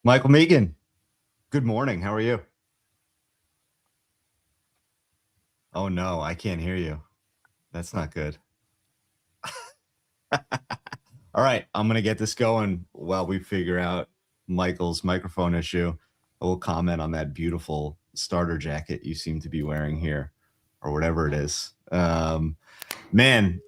Michael Meegan, good morning. How are you? Oh no, I can't hear you. That's not good. All right, I'm gonna get this going while we figure out Michael's microphone issue. I will comment on that beautiful starter jacket you seem to be wearing here, or whatever it is. Man,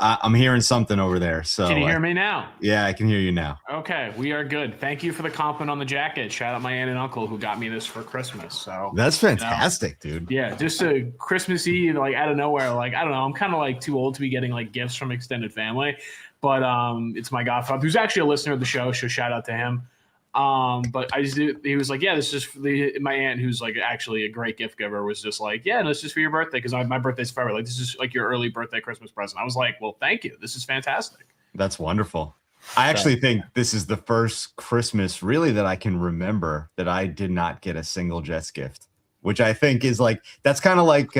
I'm hearing something over there. So Can you hear me now? Yeah, I can hear you now. Okay, we are good. Thank you for the compliment on the jacket. Shout out my aunt and uncle who got me this for Christmas. So That's fantastic, dude. Yeah, just a Christmas Eve, like out of nowhere. Like I don't know, I'm kind of like too old to be getting like gifts from extended family, but it's my godfather who's actually a listener of the show. So shout out to him. But he was like, yeah, this is my aunt, who's like actually a great gift giver, was just like, yeah, no, it's just for your birthday, because my birthday's February. Like, this is like your early birthday Christmas present. I was like, well, thank you. This is fantastic. That's wonderful. I actually think this is the first Christmas really that I can remember that I did not get a single Jets gift, which I think is like, that's kind of like,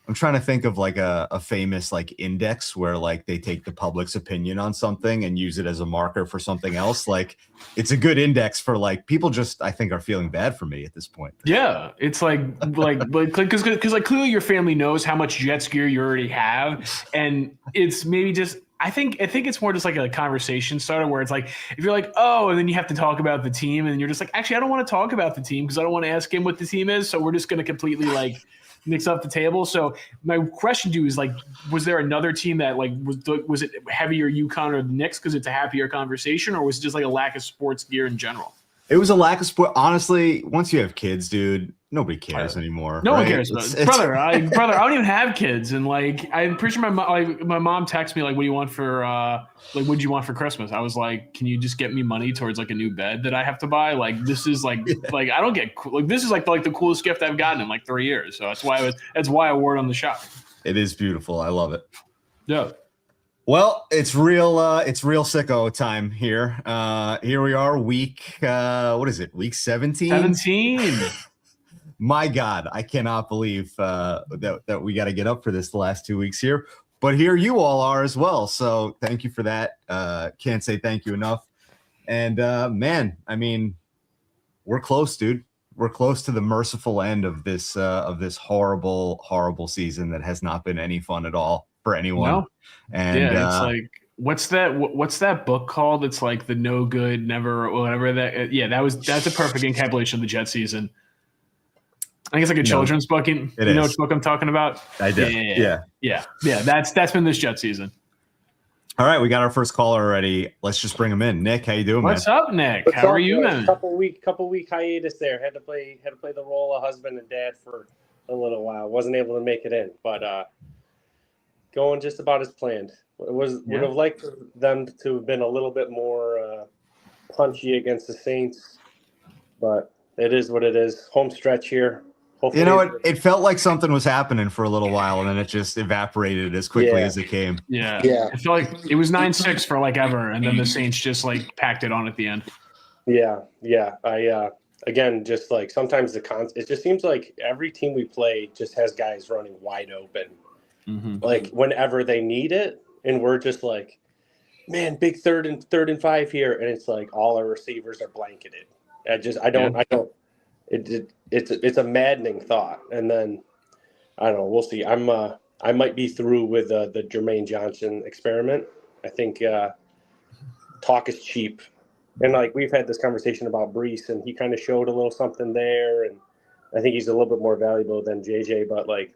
I'm trying to think of like a famous like index where like they take the public's opinion on something and use it as a marker for something else. Like, it's a good index for like people just, I think, are feeling bad for me at this point. Yeah, it's like because like clearly your family knows how much Jets gear you already have, and it's maybe just I think it's more just like a conversation starter where it's like if you're like, oh, and then you have to talk about the team, and you're just like, actually I don't want to talk about the team because I don't want to ask him what the team is, so we're just going to completely like mix up the table. So my question to you is like, was there another team that like was it heavier UConn or the Knicks because it's a happier conversation, or was it just like a lack of sports gear in general? It was a lack of sport. Honestly, once you have kids, dude, nobody cares anymore. No one cares about it. Brother, I don't even have kids, and like I'm pretty sure my mom texted me like, "What do you want for like what do you want for Christmas?" I was like, "Can you just get me money towards like a new bed that I have to buy?" Like this is like like I don't get like this is like the coolest gift I've gotten in like 3 years. So that's why I wore it on the shop. It is beautiful. I love it. Yeah. Well, it's real sicko time here. Here we are, week what is it? Week 17? 17. My God, I cannot believe that we got to get up for this the last 2 weeks here. But here you all are as well. So thank you for that. Can't say thank you enough. And man, I mean, we're close, dude. We're close to the merciful end of this horrible, horrible season that has not been any fun at all for anyone. No. And yeah, it's like what's that book called? It's like the no good, never, whatever that. Yeah, that's a perfect encapsulation of the Jet season. I think it's like a children's book. You know which book I'm talking about? I did. Yeah. That's been this Jet season. All right, we got our first caller already. Let's just bring him in. Nick, how you doing, What's man? up, Nick? How are you, man? Couple week hiatus there. Had to play the role of husband and dad for a little while. Wasn't able to make it in, but going just about as planned. Would have liked them to have been a little bit more punchy against the Saints, but it is what it is. Home stretch here. Hopefully, you know, it felt like something was happening for a little while, and then it just evaporated as quickly as it came. Yeah. I feel like it was 9-6 for like ever, and then the Saints just like packed it on at the end. Yeah. I again, just like sometimes it just seems like every team we play just has guys running wide open, like whenever they need it, and we're just like, man, big third and 5 here, and it's like all our receivers are blanketed. I don't. It's a maddening thought, and then I don't know. We'll see. I might be through with the Jermaine Johnson experiment. I think talk is cheap, and like we've had this conversation about Brees, and he kind of showed a little something there, and I think he's a little bit more valuable than JJ. But like,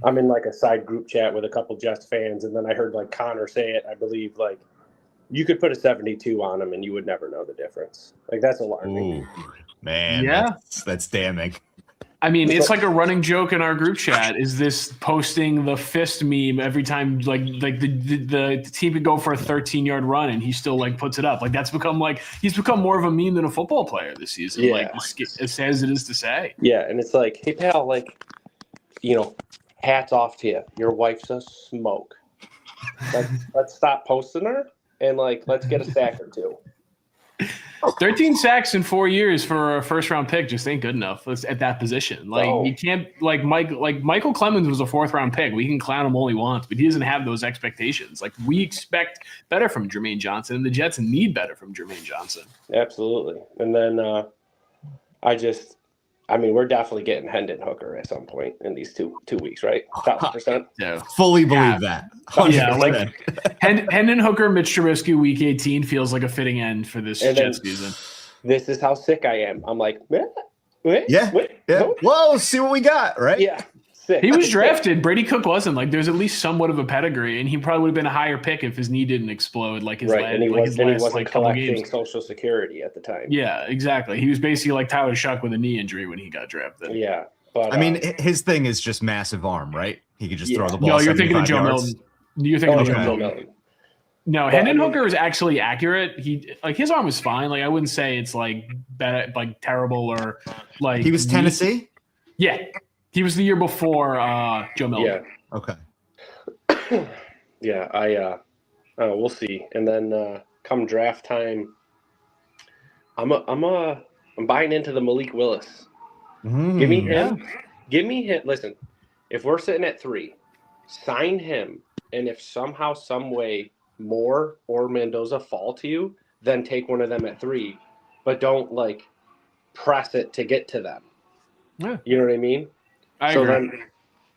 I'm in like a side group chat with a couple Jets fans, and then I heard like Connor say it. I believe like you could put a 72 on him, and you would never know the difference. Like that's alarming. Ooh. Man, that's damning. I mean, it's like a running joke in our group chat. Is this posting the fist meme every time like the team could go for a 13-yard run and he still like puts it up? Like that's become like he's become more of a meme than a football player this season. Yeah. Like as sad as it is to say. Yeah, and it's like, hey pal, like, you know, hats off to you. Your wife's a smoke. Let's stop posting her and like let's get a sack or two. 13 sacks in 4 years for a first round pick just ain't good enough at that position. Like you can't Michael Clemens was a 4th round pick. We can clown him all he wants, but he doesn't have those expectations. Like we expect better from Jermaine Johnson, and the Jets need better from Jermaine Johnson. Absolutely. And then we're definitely getting Hendon Hooker at some point in these two weeks, right? 1,000%. Yeah, fully believe that. 100%. Yeah, like Hendon Hooker, Mitch Trubisky, Week 18 feels like a fitting end for this Jets season. This is how sick I am. I'm like, yeah. Whoa, see what we got, right? Yeah. Sick. He was drafted. Brady Cook wasn't. Like, there's at least somewhat of a pedigree, and he probably would have been a higher pick if his knee didn't explode. Like his and he wasn't collecting games. Social Security at the time. Yeah, exactly. He was basically like Tyler Shuck with a knee injury when he got drafted. Yeah, but I mean, his thing is just massive arm, right? He could just throw the ball. No, you're thinking of 75 Joe yards. Milton. You're thinking of Joe Milton. Milton. No, Hendon Hooker is actually accurate. His arm was fine. Like I wouldn't say it's like bad, like terrible or like he was Tennessee. Yeah, he was the year before Joe Milton. Yeah. Okay. Yeah, we'll see. And then come draft time, I'm buying into the Malik Willis. Give me him. Give me him. Listen, if we're sitting at 3, sign him. And if somehow, some way, Moore or Mendoza fall to you, then take one of them at 3. But don't like press it to get to them. Yeah. You know what I mean? I agree. Then,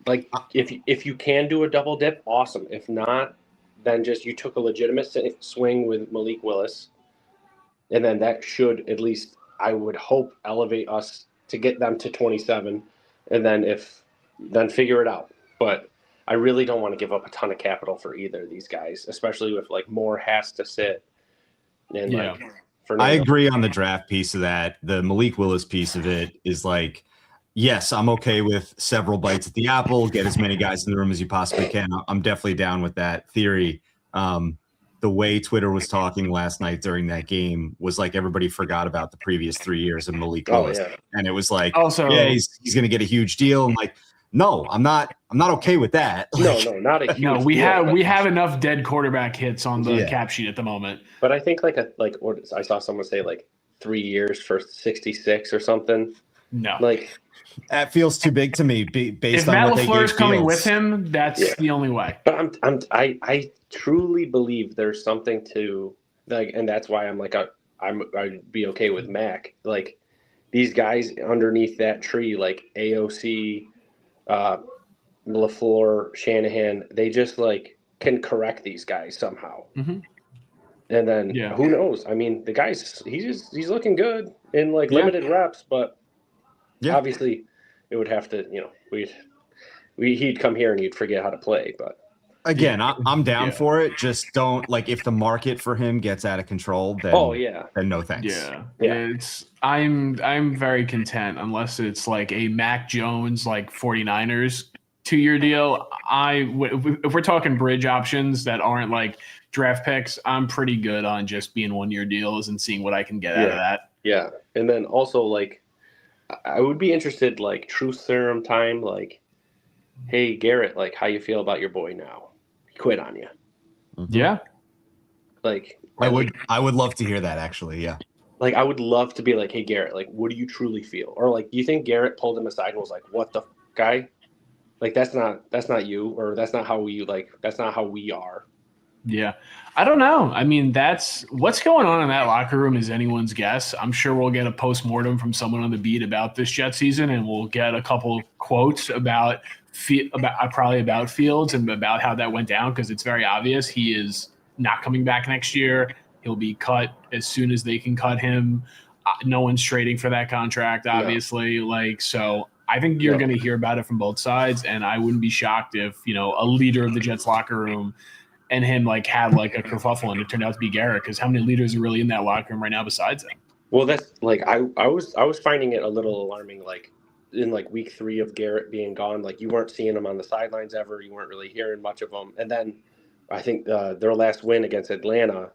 like, if you can do a double dip, awesome. If not, then just you took a legitimate swing with Malik Willis, and then that should at least, I would hope, elevate us to get them to 27, and then figure it out. But I really don't want to give up a ton of capital for either of these guys, especially if like Moore has to sit. And I agree on the draft piece of that. The Malik Willis piece of it is like, yes, I'm okay with several bites at the apple, get as many guys in the room as you possibly can. I'm definitely down with that theory. The way Twitter was talking last night during that game was like everybody forgot about the previous 3 years of Malik Willis. And it was like, he's going to get a huge deal. I'm like, no, I'm not okay with that. Like, no, not a huge deal. We have enough dead quarterback hits on the cap sheet at the moment. But I think what I saw someone say like 3 years for 66 or something. No, like that feels too big to me. Based if on Matt what LaFleur is coming Fields. with him, that's the only way. But I truly believe there's something to like, and that's why I'm like I'd be okay with Mac. Like these guys underneath that tree, like AOC, LaFleur, Shanahan, they just like can correct these guys somehow. Mm-hmm. And then who knows? I mean, the guy's he's looking good in like limited reps, but obviously it would have to, he'd come here and he'd forget how to play. But again, I'm down for it. Just don't like if the market for him gets out of control, then then no thanks. I'm very content unless it's like a Mac Jones like 49ers 2-year deal. If we're talking bridge options that aren't like draft picks, I'm pretty good on just being 1-year deals and seeing what I can get out of that. Yeah. And then also like I would be interested like truth serum time, like, hey Garrett, like how you feel about your boy now? He quit on you. Mm-hmm. Yeah. Like I would love to hear that actually. Yeah. Like I would love to be like, hey Garrett, like what do you truly feel? Or like do you think Garrett pulled him aside and was like, what the guy? Like that's not you, or that's not how we are. Yeah. I don't know. I mean, that's what's going on in that locker room is anyone's guess. I'm sure we'll get a postmortem from someone on the beat about this Jet season, and we'll get a couple quotes about Fields and about how that went down, because it's very obvious he is not coming back next year. He'll be cut as soon as they can cut him. No one's trading for that contract, obviously. So I think you're going to hear about it from both sides, and I wouldn't be shocked if, a leader of the Jets locker room and him like had like a kerfuffle and it turned out to be Garrett, because how many leaders are really in that locker room right now besides him? Well, that's like I was finding it a little alarming, like in like week 3 of Garrett being gone, like you weren't seeing him on the sidelines ever. You weren't really hearing much of him. And then I think their last win against Atlanta,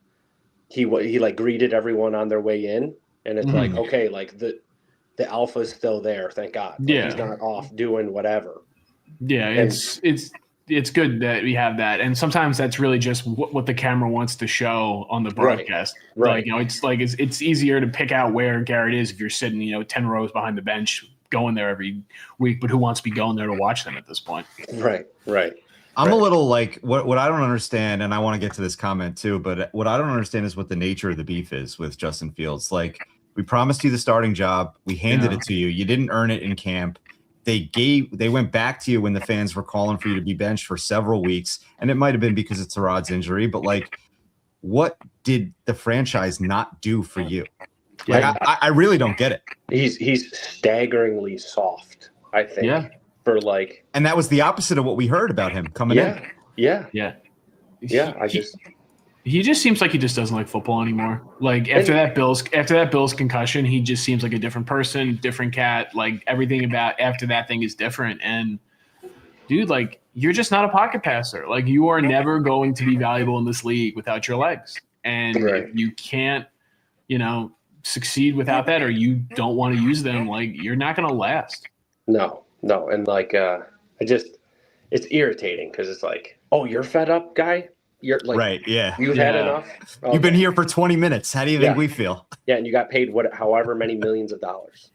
he like greeted everyone on their way in, and it's like, okay, like the alpha is still there, thank God. Like, he's not off doing whatever. Yeah, it's it's good that we have that. And sometimes that's really just what the camera wants to show on the broadcast. Right. Like, it's easier to pick out where Garrett is if you're sitting, 10 rows behind the bench going there every week, but who wants to be going there to watch them at this point? Right. I'm a little like what I don't understand, and I want to get to this comment too, but what I don't understand is what the nature of the beef is with Justin Fields. Like, we promised you the starting job, we handed it to you, you didn't earn it in camp. They went back to you when the fans were calling for you to be benched for several weeks, and it might have been because it's Rod's injury, but like, what did the franchise not do for you? Like, I really don't get it. He's staggeringly soft, I think. Yeah. And that was the opposite of what we heard about him coming in. Yeah. He just seems like he just doesn't like football anymore. Like after that Bills concussion, he just seems like a different person, different cat. Like everything about after that thing is different. And dude, like you're just not a pocket passer. Like you are never going to be valuable in this league without your legs. And if you can't, succeed without that, or you don't want to use them, like you're not going to last. No. And like, it's irritating because it's like, oh, you're fed up, guy. You're like, right. Yeah. You've had enough. Okay. You've been here for 20 minutes. How do you think we feel? Yeah. And you got paid however many millions of dollars.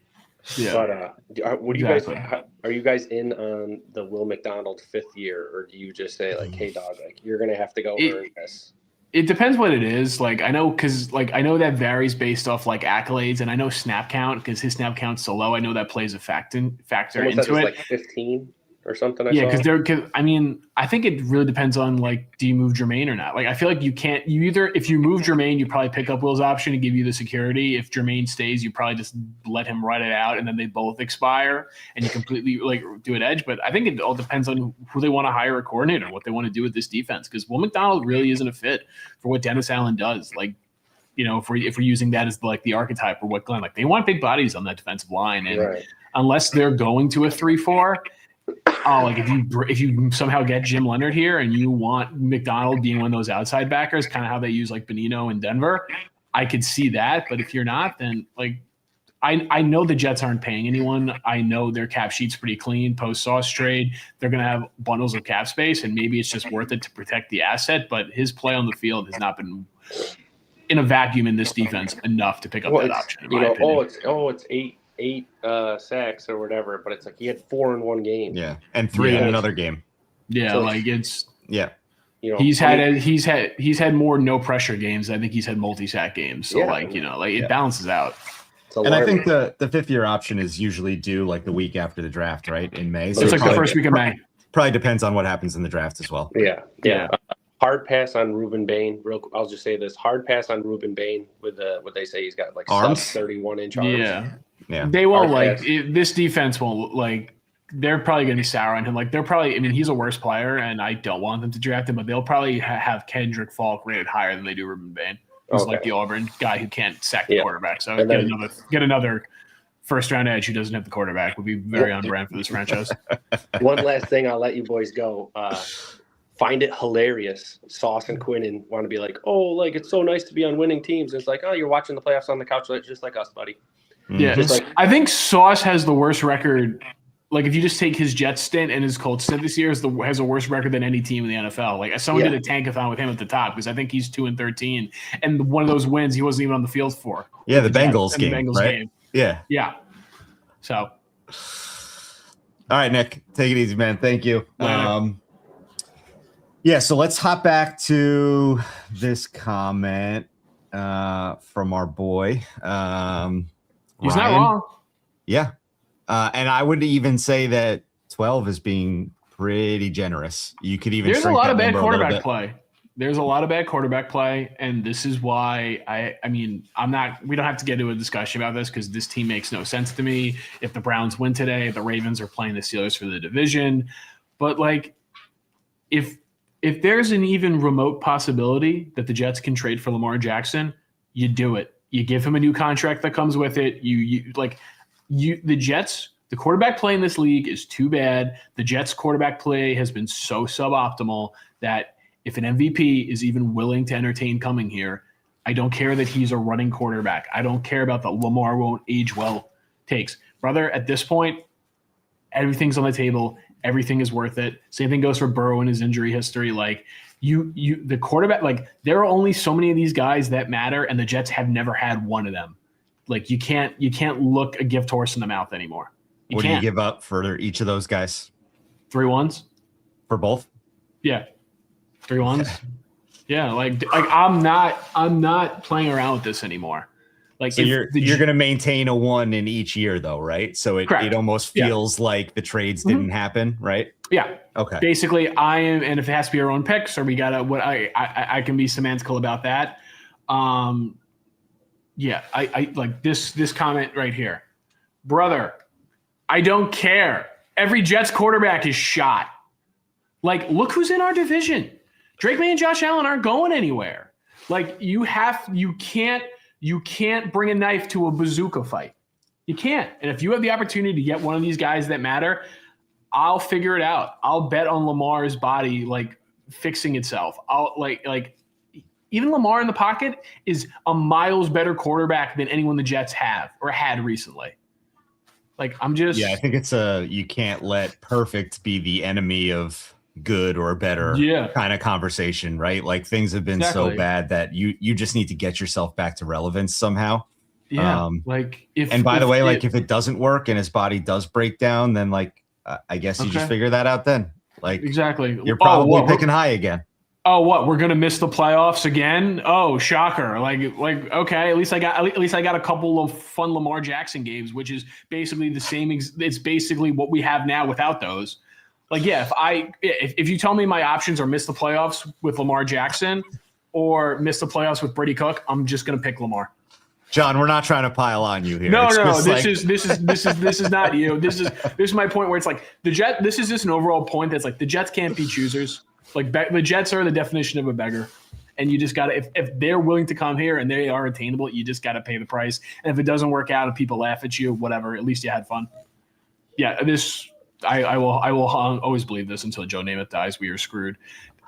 Yeah. But what do you guys, are you guys in on the Will McDonald 5th year, or do you just say like, hey dog, like you're going to have to go earn this? It depends what it is. Like I know that varies based off like accolades, and I know snap count because his snap count's so low. I know that plays a factor into it. Like 15 or something. I think it really depends on like, do you move Jermaine or not? Like I feel like if you move Jermaine, you probably pick up Will's option and give you the security. If Jermaine stays, you probably just let him ride it out, and then they both expire, and you completely like do an edge. But I think it all depends on who they want to hire a coordinator, what they want to do with this defense. Because Will McDonald really isn't a fit for what Dennis Allen does. Like, if we're using that as like the archetype or what Glenn, like they want big bodies on that defensive line, and unless they're going to a 3-4. Like if you somehow get Jim Leonard here and you want McDonald being one of those outside backers, kind of how they use like Benino in Denver, I could see that. But if you're not, then like I know the Jets aren't paying anyone. I know their cap sheet's pretty clean post Sauce trade. They're going to have bundles of cap space, and maybe it's just worth it to protect the asset. But his play on the field has not been in a vacuum in this defense enough to pick up that option. In my opinion. It's eight sacks or whatever, but it's like he had 4 in one game. Yeah, and 3 in another game. Yeah, so like it's he's had more no pressure games. I think he's had multi-sack games. So it balances out. And I think the 5th-year option is usually due like the week after the draft, right? In May. So it's like the first week of May. Probably depends on what happens in the draft as well. Yeah. Hard pass on Ruben Bain. I'll just say this: hard pass on Ruben Bain with what they say he's got like arms, 31-inch arms. Yeah. They won't this defense won't like. They're probably going to be sour on him. Like they're probably. I mean, he's a worse player, and I don't want them to draft him, but they'll probably have Kendrick Falk rated higher than they do Ruben Bain. Who's like the Auburn guy who can't sack the quarterback. So get another first-round edge who doesn't have the quarterback would be very on brand for this franchise. One last thing, I'll let you boys go. Find it hilarious. Sauce and Quinnen want to be like, oh, like it's so nice to be on winning teams. It's like, oh, you're watching the playoffs on the couch, just like us, buddy. Yeah, I think Sauce has the worst record. Like if you just take his Jets stint and his Colts stint this year, has a worse record than any team in the NFL. Like someone did a tankathon with him at the top because I think he's 2-13, and one of those wins he wasn't even on the field for. Yeah, the Bengals game, right? Yeah. So, all right, Nick, take it easy, man. Thank you. So let's hop back to this comment from our boy. He's Ryan. not wrong. Yeah. And I would even say that 12 is being pretty generous. You could even There's a lot of bad quarterback play. There's a lot of bad quarterback play, and this is why we don't have to get into a discussion about this because this team makes no sense to me. If the Browns win today, the Ravens are playing the Steelers for the division. But like if there's an even remote possibility that the Jets can trade for Lamar Jackson, you do it. You give him a new contract that comes with it. The Jets, the quarterback play in this league is too bad. The Jets quarterback play has been so suboptimal that if an MVP is even willing to entertain coming here, I don't care that he's a running quarterback. I don't care about the Lamar won't age well takes. Brother, at this point, everything's on the table. everything is worth it. Same thing goes for Burrow and his injury history. Like the quarterback, like there are only so many of these guys that matter, and the Jets have never had one of them. Like you can't look a gift horse in the mouth anymore. What do you give up for each of those guys? 3 1s for both. Yeah, 3 1s. Yeah, like I'm not playing around with this anymore. Like so you're going to maintain a 1 in each year though, right? So it almost feels like the trades didn't happen, right? Yeah. Okay. Basically, I am, and if it has to be our own picks, or we gotta, what I can be semantical about that. Yeah, I like this comment right here, brother. I don't care. Every Jets quarterback is shot. Like, look who's in our division. Drake May and Josh Allen aren't going anywhere. Like, you can't bring a knife to a bazooka fight. You can't. And if you have the opportunity to get one of these guys that matter, I'll figure it out. I'll bet on Lamar's body like fixing itself. I'll like even Lamar in the pocket is a miles better quarterback than anyone the Jets have or had recently. Like I think it's you can't let perfect be the enemy of good or better kind of conversation, right? Like things have been so bad that you just need to get yourself back to relevance somehow. Yeah. If it doesn't work and his body does break down, then like I guess you just figure that out then. Like exactly. You're probably picking high again. Oh, what? We're gonna miss the playoffs again? Oh, shocker! Like okay. At least I got a couple of fun Lamar Jackson games, which is basically the same. It's basically what we have now without those. Like, yeah, if you tell me my options are miss the playoffs with Lamar Jackson or miss the playoffs with Brady Cook, I'm just gonna pick Lamar. John, we're not trying to pile on you here. No. This is not you. This is my point where it's like this is just an overall point that's like the Jets can't be choosers. Like the Jets are the definition of a beggar, and you just got to if they're willing to come here and they are attainable, you just got to pay the price. And if it doesn't work out and people laugh at you, whatever, at least you had fun. Yeah, I will always believe this until Joe Namath dies. We are screwed.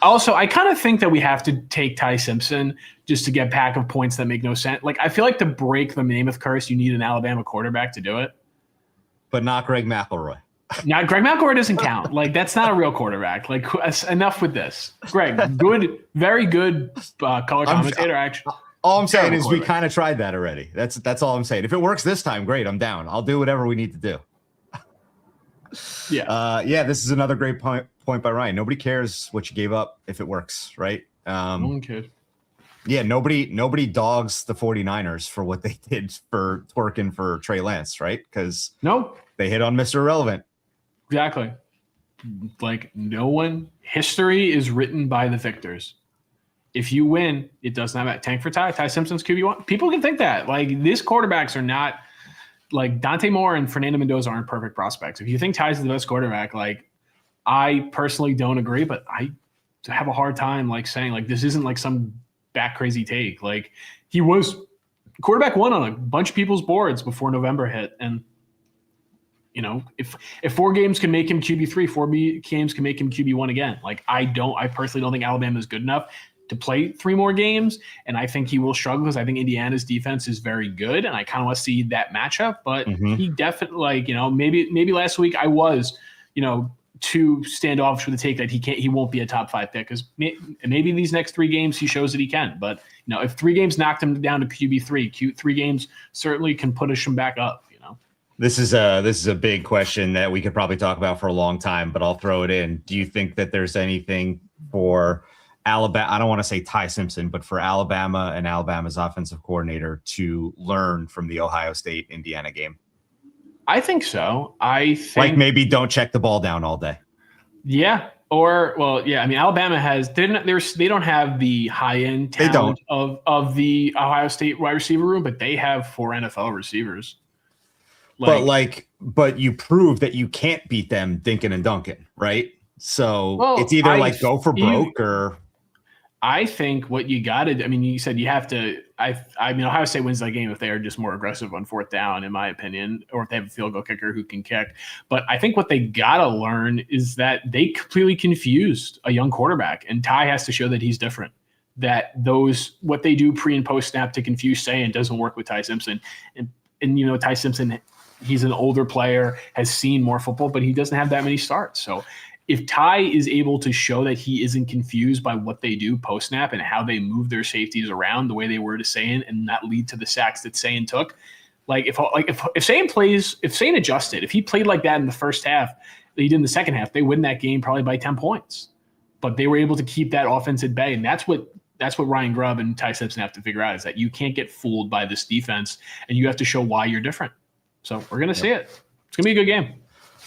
Also, I kind of think that we have to take Ty Simpson just to get pack of points that make no sense. Like I feel like to break the Namath curse, you need an Alabama quarterback to do it, but not Greg McElroy. Now, Greg McElroy doesn't count. Like, that's not a real quarterback. Like, enough with this. Greg, good, very good color commentator, actually. All I'm saying is we kind of tried that already. That's all I'm saying. If it works this time, great. I'm down. I'll do whatever we need to do. Yeah. This is another great point by Ryan. Nobody cares what you gave up if it works, right? No one cares. Yeah, nobody dogs the 49ers for what they did for twerking for Trey Lance, right? Because they hit on Mr. Irrelevant. Exactly. Like history is written by the victors. If you win, it does not matter. Tank for Ty. Ty Simpson's QB1. People can think that. Like these quarterbacks are not like Dante Moore and Fernando Mendoza aren't perfect prospects. If you think Ty's the best quarterback, like I personally don't agree, but I have a hard time like saying like this isn't like some back crazy take. Like he was quarterback 1 on a bunch of people's boards before November hit. And you know, if 4 games can make him QB3, 4 games can make him QB1 again. Like I personally don't think Alabama is good enough to play 3 more games. And I think he will struggle because I think Indiana's defense is very good. And I kind of want to see that matchup, but he definitely like, you know, maybe last week I was, you know, too standoffish with the take that he won't be a top 5 pick because maybe these next 3 games he shows that he can. But you know, if 3 games knocked him down to QB3, 3 games certainly can push him back up. You know, this is a big question that we could probably talk about for a long time, but I'll throw it in. Do you think that there's anything for Alabama? I don't want to say Ty Simpson, but for Alabama and Alabama's offensive coordinator to learn from the Ohio State Indiana game? I think so. I think like maybe don't check the ball down all day. Yeah. Or well, yeah. I mean, Alabama they don't have the high end talent of the Ohio State wide receiver room, but they have 4 NFL receivers. But you prove that you can't beat them dinking and dunking, right? So it's either go for broke or. I think what you got to. I mean, you said you have to. I mean, Ohio State wins that game if they are just more aggressive on 4th down, in my opinion, or if they have a field goal kicker who can kick. But I think what they got to learn is that they completely confused a young quarterback, and Ty has to show that he's different. That what they do pre and post snap to confuse Say and doesn't work with Ty Simpson, and you know Ty Simpson he's an older player, has seen more football, but he doesn't have that many starts. So if Ty is able to show that he isn't confused by what they do post snap and how they move their safeties around the way they were to Sayin and not lead to the sacks that Sayin took, if Sayin adjusted, if he played like that in the first half, that he did in the second half, they win that game probably by 10 points. But they were able to keep that offense at bay, and that's what Ryan Grubb and Ty Simpson have to figure out, is that you can't get fooled by this defense, and you have to show why you're different. So we're going to see it. It's going to be a good game.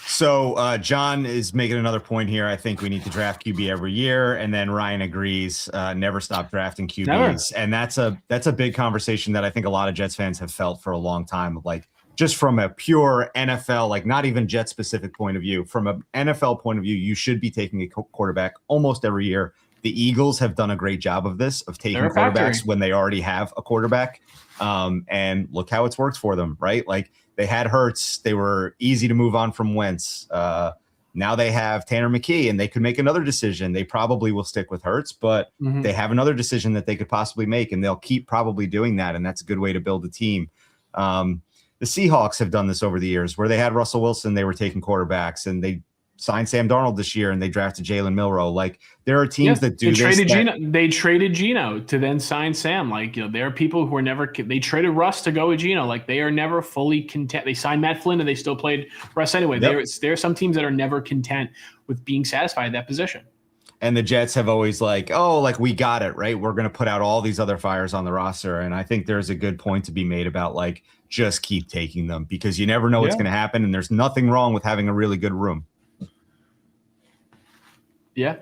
So John is making another point here. I think we need to draft QB every year, and then Ryan agrees. Never stop drafting QBs, never. And that's a big conversation that I think a lot of Jets fans have felt for a long time. Like, just from a pure NFL, like not even Jet specific point of view, from an NFL point of view, you should be taking a quarterback almost every year. The Eagles have done a great job of this, of taking quarterbacks when they already have a quarterback. And look how it's worked for them, right? Like, they had Hurts. They were easy to move on from Wentz. Now they have Tanner McKee, and they could make another decision. They probably will stick with Hurts, but they have another decision that they could possibly make, and they'll keep probably doing that, and that's a good way to build a team. The Seahawks have done this over the years, where they had Russell Wilson, they were taking quarterbacks, and they signed Sam Darnold this year, and they drafted Jalen Milroe. Like, there are teams that do this. They traded Geno to then sign Sam. Like, there are people who are never. They traded Russ to go with Geno. Like, they are never fully content. They signed Matt Flynn, and they still played Russ anyway. Yep. There are some teams that are never content with being satisfied at that position. And the Jets have always we got it, right? We're going to put out all these other fires on the roster. And I think there's a good point to be made about, just keep taking them, because you never know what's going to happen. And there's nothing wrong with having a really good room. Yeah.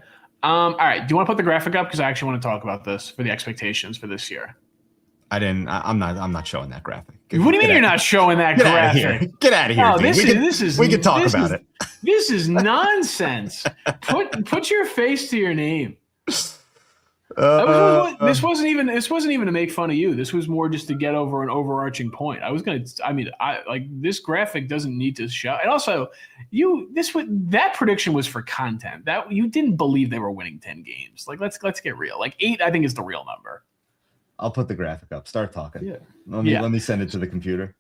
All right. Do you want to put the graphic up? Because I actually want to talk about this for the expectations for this year. I'm not showing that graphic. What do you mean you're not showing that graphic? Get out of here. We can talk about it. This is nonsense. Put your face to your name. This wasn't even to make fun of you. This was more just to get over an overarching point. This graphic doesn't need to show. And also, that prediction was for content. That you didn't believe they were winning 10 games. Let's get real. 8, I think, is the real number. I'll put the graphic up. Start talking. Yeah. Let me send it to the computer.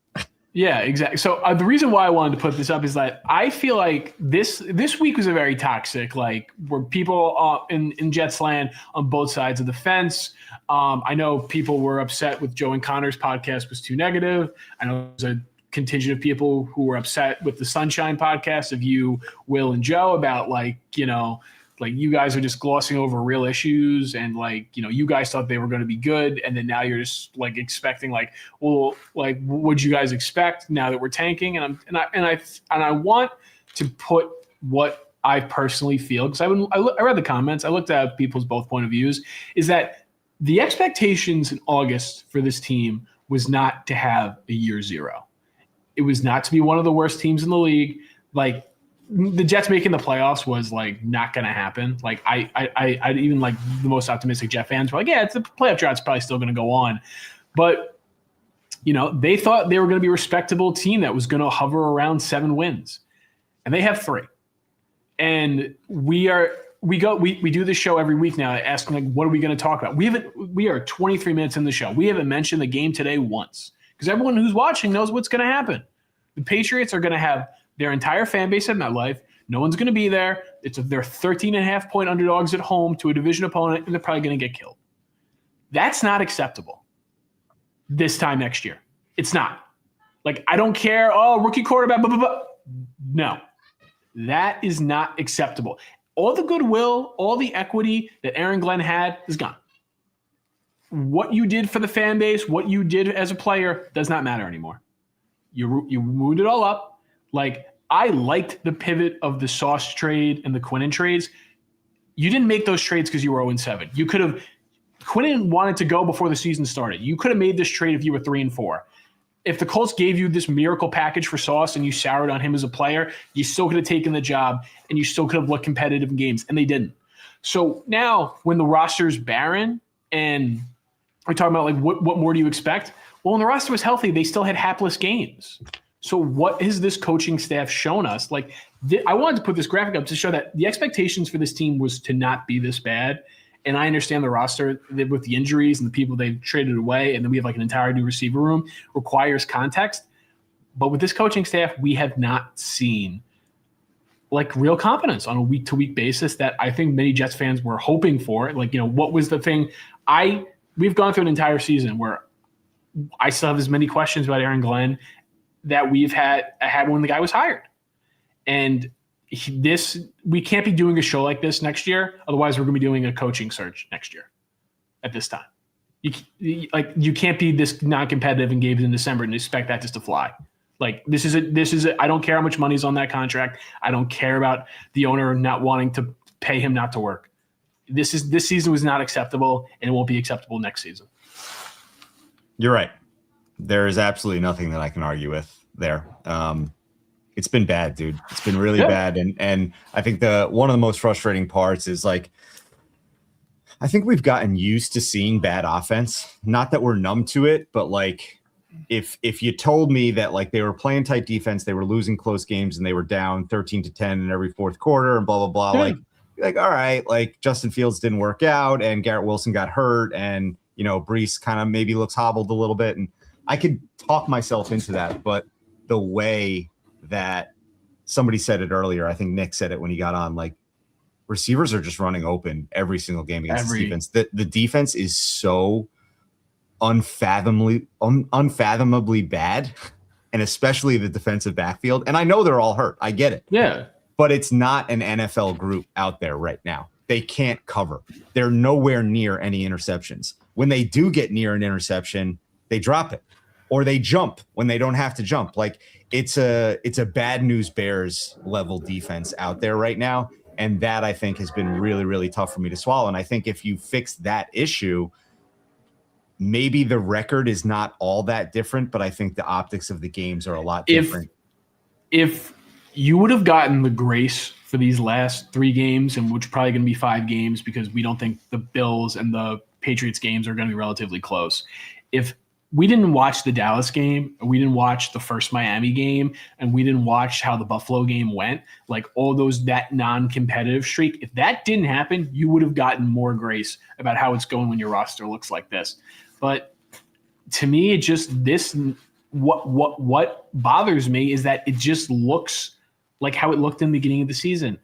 Yeah, exactly. So the reason why I wanted to put this up is that I feel like this week was a very toxic, where people in Jets land on both sides of the fence. I know people were upset with Joe and Connor's podcast was too negative. I know there's a contingent of people who were upset with the Sunshine podcast of you, Will, and Joe about you guys are just glossing over real issues, and you guys thought they were going to be good, and then now you're just expecting what'd you guys expect now that we're tanking? And I want to put what I personally feel, because I read the comments, I looked at people's both point of views, is that the expectations in August for this team was not to have a year zero. It was not to be one of the worst teams in the league. The Jets making the playoffs was not going to happen. I even the most optimistic Jet fans were it's the playoff draft's probably still going to go on, but they thought they were going to be a respectable team that was going to hover around 7 wins, and they have 3. And we do this show every week now, asking what are we going to talk about? We are 23 minutes in the show. We haven't mentioned the game today once, because everyone who's watching knows what's going to happen. The Patriots are going to have their entire fan base at MetLife. No one's going to be there. They're 13.5-point underdogs at home to a division opponent, and they're probably going to get killed. That's not acceptable this time next year. It's not. I don't care. Oh, rookie quarterback, blah, blah, blah. No, that is not acceptable. All the goodwill, all the equity that Aaron Glenn had is gone. What you did for the fan base, what you did as a player, does not matter anymore. You moved it all up. I liked the pivot of the Sauce trade and the Quinnen trades. You didn't make those trades because you were 0-7. You could have – Quinnen wanted to go before the season started. You could have made this trade if you were 3-4. If the Colts gave you this miracle package for Sauce and you soured on him as a player, you still could have taken the job, and you still could have looked competitive in games, and they didn't. So now when the roster's barren and we're talking about what more do you expect? Well, when the roster was healthy, they still had hapless games. So what has this coaching staff shown us? I wanted to put this graphic up to show that the expectations for this team was to not be this bad. And I understand the roster with the injuries and the people they've traded away, and then we have an entire new receiver room, requires context. But with this coaching staff, we have not seen like real competence on a week-to-week basis that I think many Jets fans were hoping for. Like, what was the thing? We've gone through an entire season where I still have as many questions about Aaron Glenn that I had when the guy was hired. And we can't be doing a show like this next year. Otherwise, we're going to be doing a coaching search next year at this time. You can't be this non-competitive and games in December and expect that just to fly. Like this is I don't care how much money's on that contract. I don't care about the owner not wanting to pay him not to work. This season was not acceptable, and it won't be acceptable next season. You're right. There is absolutely nothing that I can argue with there. It's been bad, dude. It's been really bad. And I think one of the most frustrating parts is like, I think we've gotten used to seeing bad offense. Not that we're numb to it, but like if you told me that like they were playing tight defense, they were losing close games and they were down 13-10 in every fourth quarter and blah, blah, blah. Like, all right, like Justin Fields didn't work out and Garrett Wilson got hurt and, Brees kind of maybe looks hobbled a little bit. And I could talk myself into that, but the way that somebody said it earlier, I think Nick said it when he got on, like receivers are just running open every single game against the defense. The defense is so unfathomably bad, and especially the defensive backfield. And I know they're all hurt. I get it. Yeah. But it's not an NFL group out there right now. They can't cover. They're nowhere near any interceptions. When they do get near an interception, they drop it or they jump when they don't have to jump. Like it's a bad news Bears level defense out there right now. And that I think has been really, really tough for me to swallow. And I think if you fix that issue, maybe the record is not all that different, but I think the optics of the games are a lot different. If you would have gotten the grace for these last 3 games, and which are probably going to be 5 games because we don't think the Bills and the Patriots games are going to be relatively close. If we didn't watch the Dallas game, we didn't watch the first Miami game, and we didn't watch how the Buffalo game went, like all that non-competitive streak, if that didn't happen, you would have gotten more grace about how it's going when your roster looks like this. But to me, it just what bothers me is that it just looks like how it looked in the beginning of the season.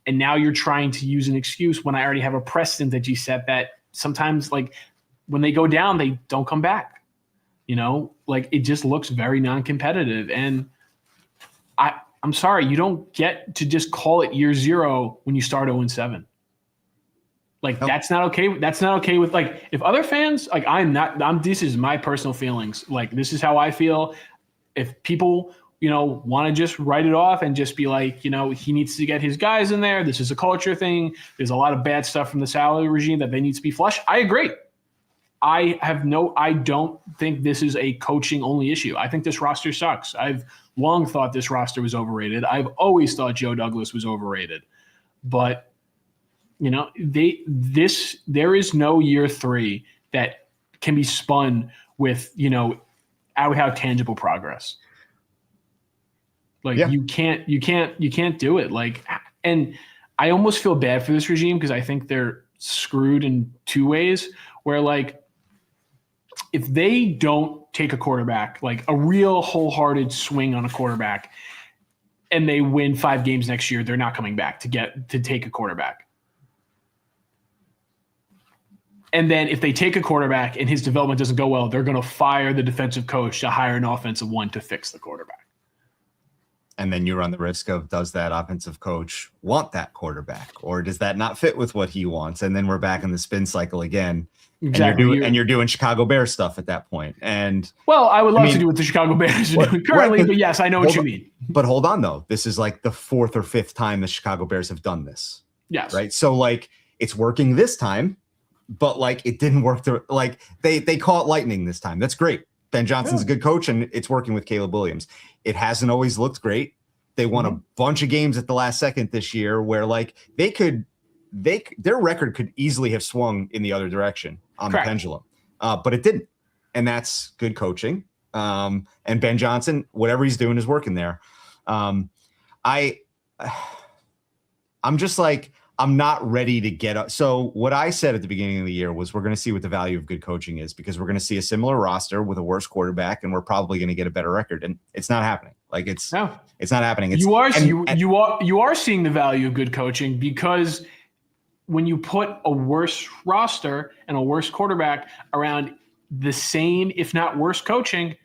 And now you're trying to use an excuse when I already have a precedent that you set that sometimes like when they go down, they don't come back. Like it just looks very non-competitive. And I'm sorry, you don't get to just call it year 0 when you start 0-7. Like that's not okay. That's not okay with like if other fans like this is my personal feelings. Like this is how I feel. If people, want to just write it off and just be like, he needs to get his guys in there. This is a culture thing. There's a lot of bad stuff from the salary regime that they need to be flushed. I agree. I don't think this is a coaching only issue. I think this roster sucks. I've long thought this roster was overrated. I've always thought Joe Douglas was overrated, but there is no year 3 that can be spun with, how tangible progress. Like you can't do it. Like, and I almost feel bad for this regime because I think they're screwed in 2 ways where like, if they don't take a quarterback, like a real wholehearted swing on a quarterback, and they win 5 games next year, they're not coming back to take a quarterback. And then if they take a quarterback and his development doesn't go well, they're going to fire the defensive coach to hire an offensive one to fix the quarterback. And then you run the risk of, does that offensive coach want that quarterback, or does that not fit with what he wants? And then we're back in the spin cycle again. Exactly. And you're doing Chicago Bears stuff at that point. And I would love to do what the Chicago Bears are doing currently, but yes, I know what you mean. But hold on though. This is like the 4th or 5th time the Chicago Bears have done this. Yes. Right. So like it's working this time, but like it didn't work. Like they caught lightning this time. That's great. Ben Johnson's a good coach and it's working with Caleb Williams. It hasn't always looked great. They won a bunch of games at the last second this year where like their record could easily have swung in the other direction on the pendulum, but it didn't. And that's good coaching. And Ben Johnson, whatever he's doing is working there. I'm just like, I'm not ready to get up. So what I said at the beginning of the year was we're going to see what the value of good coaching is, because we're going to see a similar roster with a worse quarterback, and we're probably going to get a better record. And it's not happening. Like it's not happening. You are seeing the value of good coaching, because when you put a worse roster and a worse quarterback around the same, if not worse coaching,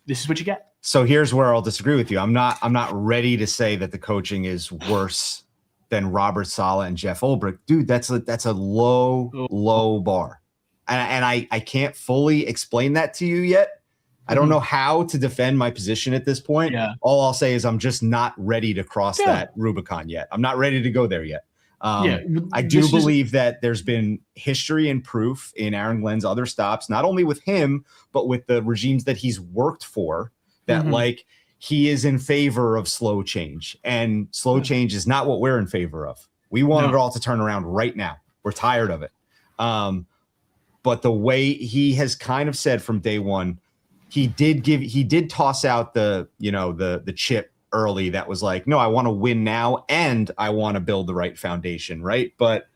this is what you get. So here's where I'll disagree with you. I'm not ready to say that the coaching is worse than Robert Saleh and Jeff Ulbrich. Dude, that's a low bar. And I can't fully explain that to you yet. I don't know how to defend my position at this point. Yeah. All I'll say is I'm just not ready to cross that Rubicon yet. I'm not ready to go there yet. I do believe that there's been history and proof in Aaron Glenn's other stops, not only with him, but with the regimes that he's worked for, that like he is in favor of slow change, and slow change is not what we're in favor of. We want it all to turn around right now. We're tired of it. But the way he has kind of said from day one, he did toss out the chip early that was like, no, I want to win now and I want to build the right foundation, right? But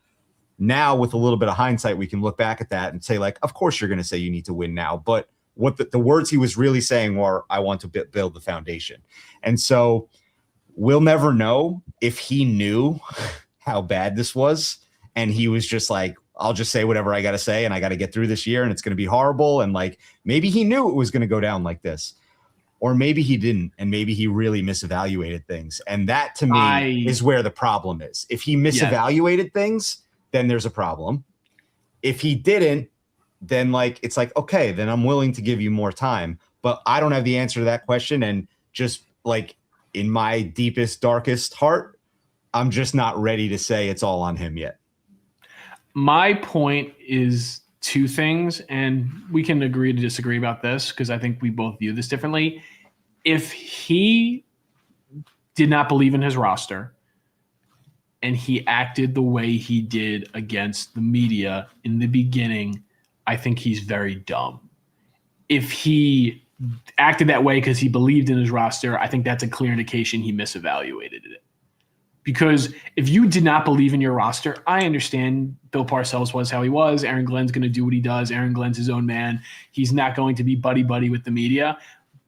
now with a little bit of hindsight, we can look back at that and say, like, of course you're going to say you need to win now, but what the words he was really saying were, I want to build the foundation. And so we'll never know if he knew how bad this was, and he was just like, I'll just say whatever I got to say, and I got to get through this year, and it's going to be horrible. And like, maybe he knew it was going to go down like this, or maybe he didn't, and maybe he really misevaluated things. And that to me is where the problem is. If he misevaluated things, then there's a problem. If he didn't, then like, it's like, okay, then I'm willing to give you more time, but I don't have the answer to that question. And just like in my deepest, darkest heart, I'm just not ready to say it's all on him yet. My point is two things, and we can agree to disagree about this because I think we both view this differently. If he did not believe in his roster and he acted the way he did against the media in the beginning, I think he's very dumb. If he acted that way because he believed in his roster, I think that's a clear indication he misevaluated it. Because if you did not believe in your roster, I understand Bill Parcells was how he was. Aaron Glenn's going to do what he does. Aaron Glenn's his own man. He's not going to be buddy-buddy with the media.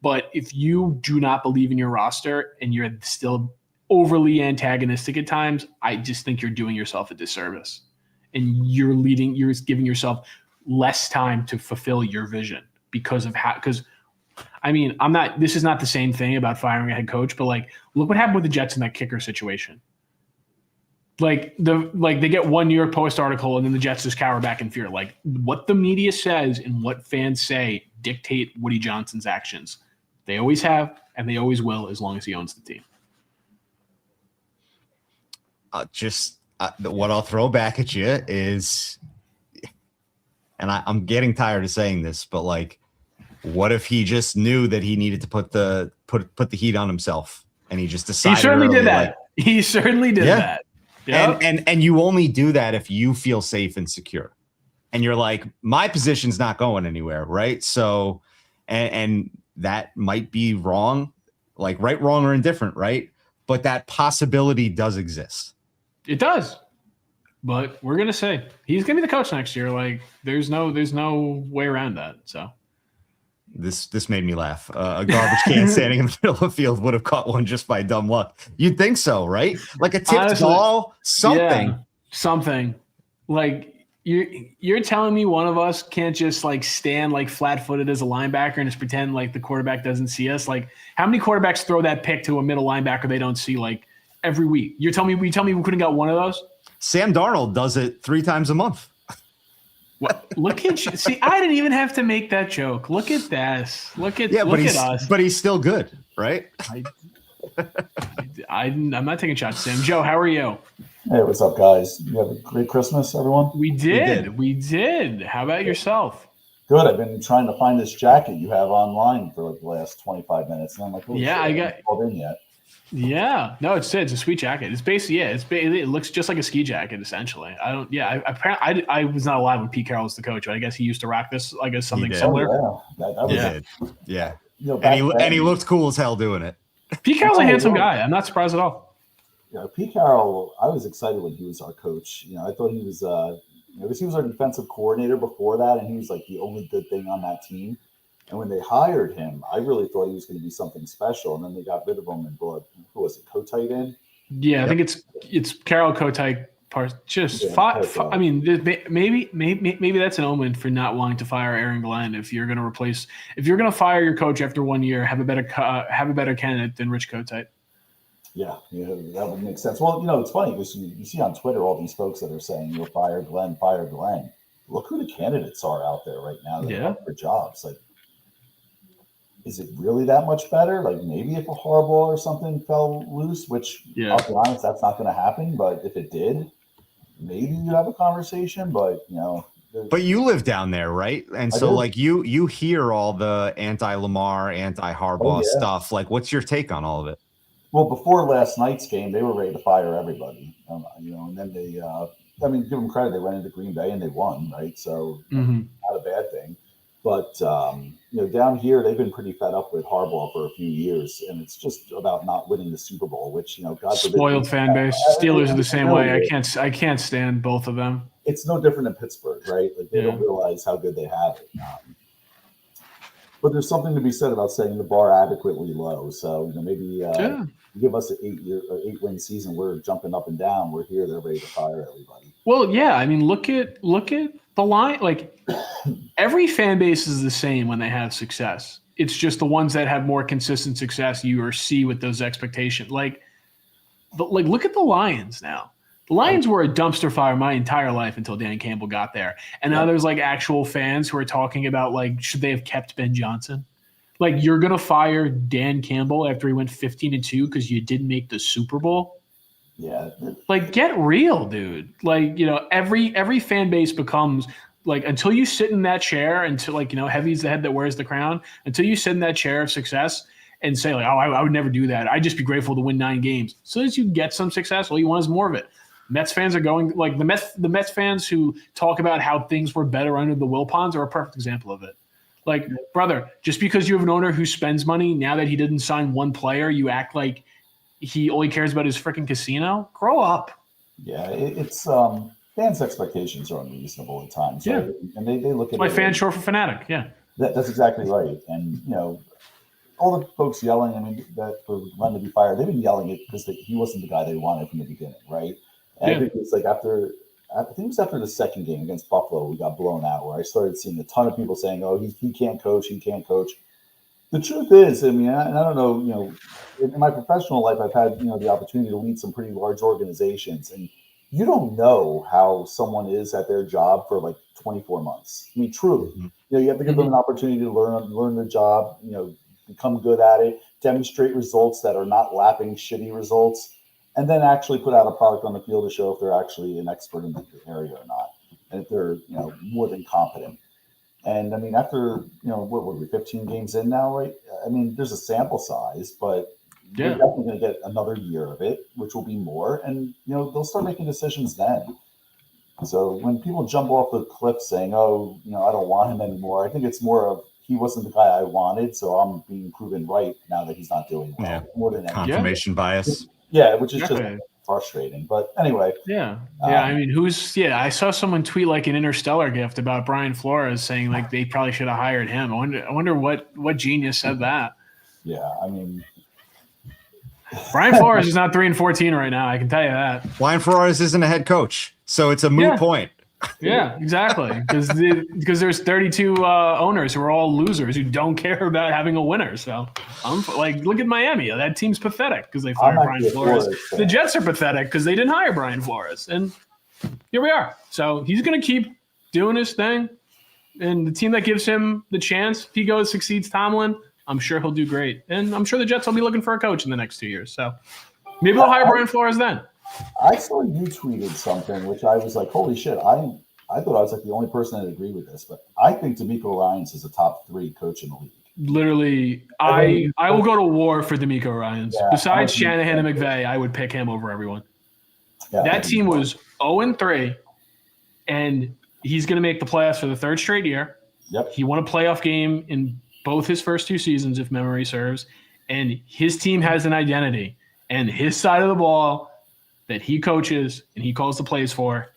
But if you do not believe in your roster and you're still overly antagonistic at times, I just think you're doing yourself a disservice. And you're giving yourself less time to fulfill your vision because this is not the same thing about firing a head coach, but like, look what happened with the Jets in that kicker situation. Like they get one New York Post article and then the Jets just cower back in fear. Like what the media says and what fans say dictate Woody Johnson's actions. They always have, and they always will, as long as he owns the team. What I'll throw back at you is, and I'm getting tired of saying this, but like, what if he just knew that he needed to put the heat on himself, and he just decided? He certainly did that. He certainly did that. Yep. And you only do that if you feel safe and secure, and you're like, my position's not going anywhere, right? So, and that might be wrong, like right, wrong, or indifferent, right? But that possibility does exist. It does. But we're gonna say he's gonna be the coach next year. Like, there's no way around that. So. This made me laugh. A garbage can standing in the middle of the field would have caught one just by dumb luck. You'd think so, right? Like a tipped ball, something. Yeah, something. Like you're telling me one of us can't just like stand like flat-footed as a linebacker and just pretend like the quarterback doesn't see us? Like, how many quarterbacks throw that pick to a middle linebacker they don't see like every week? You tell me we couldn't got one of those? Sam Darnold does it 3 times a month. Look at you. See, I didn't even have to make that joke. Look at this. Look at us. But he's still good, right? I'm not taking shots, Sam. Joe, how are you? Hey, what's up, guys? You have a great Christmas, everyone? We did. How about yourself? Good. I've been trying to find this jacket you have online for like the last 25 minutes, and I'm like, I haven't called in yet. Yeah, no, it's a sweet jacket. It's basically it looks just like a ski jacket essentially. I was not alive when Pete Carroll was the coach, but I guess he used to rock this. I guess something similar. Yeah. And he looked cool as hell doing it. Pete Carroll's a handsome guy. I'm not surprised at all. Pete Carroll, I was excited when he was our coach. I thought he was, because he was our defensive coordinator before that, and he was like the only good thing on that team. And when they hired him, I really thought he was going to be something special. And then they got rid of him and brought, who was it, Kotite in? Yeah, I think it's Carroll Kotite. I mean, maybe that's an omen for not wanting to fire Aaron Glenn. If you're going to fire your coach after 1 year, have a better candidate than Rich Kotite. Yeah, that would make sense. Well, it's funny because you see on Twitter all these folks that are saying, fire Glenn, fire Glenn. Look who the candidates are out there right now that are up for jobs. Like, is it really that much better? Like, maybe if a Harbaugh or something fell loose, which, I'll be honest, that's not going to happen. But if it did, maybe you have a conversation. But, But you live down there, right? And so, like, you hear all the anti-Lamar, anti-Harbaugh stuff. Like, what's your take on all of it? Well, before last night's game, they were ready to fire everybody. And then they, give them credit. They went into Green Bay and they won, right? So not a bad thing. But, down here, they've been pretty fed up with Harbaugh for a few years. And it's just about not winning the Super Bowl, which, God forbid. Spoiled fan base. Steelers are the same way. I can't stand both of them. It's no different than Pittsburgh, right? Like, they don't realize how good they have it. But there's something to be said about setting the bar adequately low. So, maybe you give us an 8-win season. We're jumping up and down. We're here. They're ready to fire everybody. Well, yeah. I mean, look at the line. Like, every fan base is the same when they have success. It's just the ones that have more consistent success you see with those expectations. Look at the Lions now. The Lions were a dumpster fire my entire life until Dan Campbell got there. And now there's actual fans who are talking about should they have kept Ben Johnson? You're going to fire Dan Campbell after he went 15-2 because you didn't make the Super Bowl? Yeah. Get real, dude. Every fan base becomes until you sit in that chair, until heavy's the head that wears the crown, until you sit in that chair of success and say I would never do that. I'd just be grateful to win 9 games. So as you get some success, all you want is more of it. Mets fans are going the Mets fans who talk about how things were better under the Wilpons are a perfect example of it. Brother, just because you have an owner who spends money, now that he didn't sign one player, you act like he only cares about his freaking casino? Grow up. Yeah, it's fans' expectations are unreasonable at times. Yeah. Right? And they look at my fan short for fanatic. Yeah. That's exactly right. And, all the folks yelling, that for Glenn to be fired, they've been yelling it because he wasn't the guy they wanted from the beginning, right? And I think it's after the second game against Buffalo, we got blown out, where I started seeing a ton of people saying, "Oh, he can't coach. He can't coach." The truth is, I don't know, in my professional life, I've had, the opportunity to lead some pretty large organizations, and you don't know how someone is at their job for 24 months. Truly, you have to give them an opportunity to learn their job, become good at it, demonstrate results that are not lapping shitty results, and then actually put out a product on the field to show if they're actually an expert in the area or not, and if they're, more than competent. And after, what were we, 15 games in now, right? There's a sample size, but we're definitely going to get another year of it, which will be more. And, they'll start making decisions then. So when people jump off the cliff saying, oh, I don't want him anymore, I think it's more of he wasn't the guy I wanted, so I'm being proven right now that he's not doing well. Yeah. More than Confirmation bias. Yeah, which is just frustrating. But anyway. Yeah. I saw someone tweet an Interstellar gift about Brian Flores saying they probably should have hired him. I wonder what genius said that. Yeah, Brian Flores is not 3-14 right now. I can tell you that. Brian Flores isn't a head coach, so it's a moot point. Yeah, exactly. Because there's 32 owners who are all losers who don't care about having a winner. So I'm look at Miami. That team's pathetic because they fired Brian Flores. The Jets are pathetic because they didn't hire Brian Flores. And here we are. So he's going to keep doing his thing. And the team that gives him the chance, if he succeeds Tomlin, I'm sure he'll do great. And I'm sure the Jets will be looking for a coach in the next 2 years. So maybe they'll hire Brian Flores then. I saw you tweeted something, which I was like, holy shit. I thought I was the only person that agreed with this, but I think DeMeco Ryans is a top 3 coach in the league. Literally, I will go to war for DeMeco Ryans. Yeah, besides Shanahan and McVay, I would pick him over everyone. Yeah, that team was 0-3, and he's going to make the playoffs for the 3rd straight year. Yep. He won a playoff game in both his first 2 seasons, if memory serves, and his team has an identity. And his side of the ball that he coaches and he calls the plays for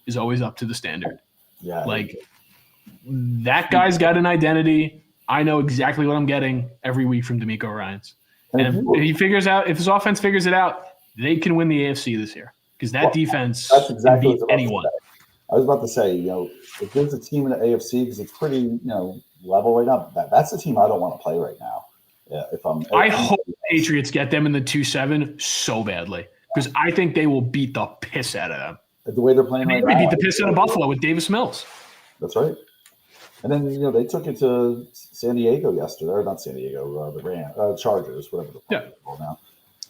is always up to the standard. Yeah. Like, that guy's got an identity. I know exactly what I'm getting every week from DeMeco Ryans. And if he figures out, if his offense figures it out, they can win the AFC this year because that defense that's exactly can beat anyone. I was about to say, if there's a team in the AFC, because it's pretty, level right now, that's the team I don't want to play right now. Yeah, I hope the Patriots get them in the 2-7 so badly because I think they will beat the piss out of them. The way they're playing right now. They beat the piss out of Buffalo with Davis Mills. That's right. And then, they took it to San Diego yesterday, or not San Diego, the Chargers, whatever the called now.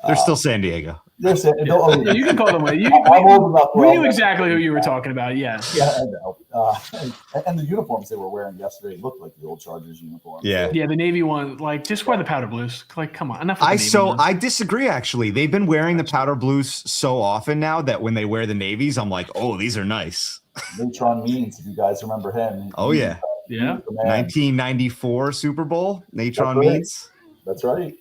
They're still San Diego. You can call them. We knew exactly who you were talking about. Yeah. Yeah, I know. And the uniforms they were wearing yesterday looked like the old Chargers uniforms. Yeah. Yeah, the Navy one, like, just wear the powder blues. Like, come on. Enough of the Navy ones. I disagree, actually. They've been wearing the powder blues so often now that when they wear the navies, I'm like, oh, these are nice. Natron Means, if you guys remember him. Oh, yeah. Yeah. 1994 Super Bowl, Natron Means. That's right.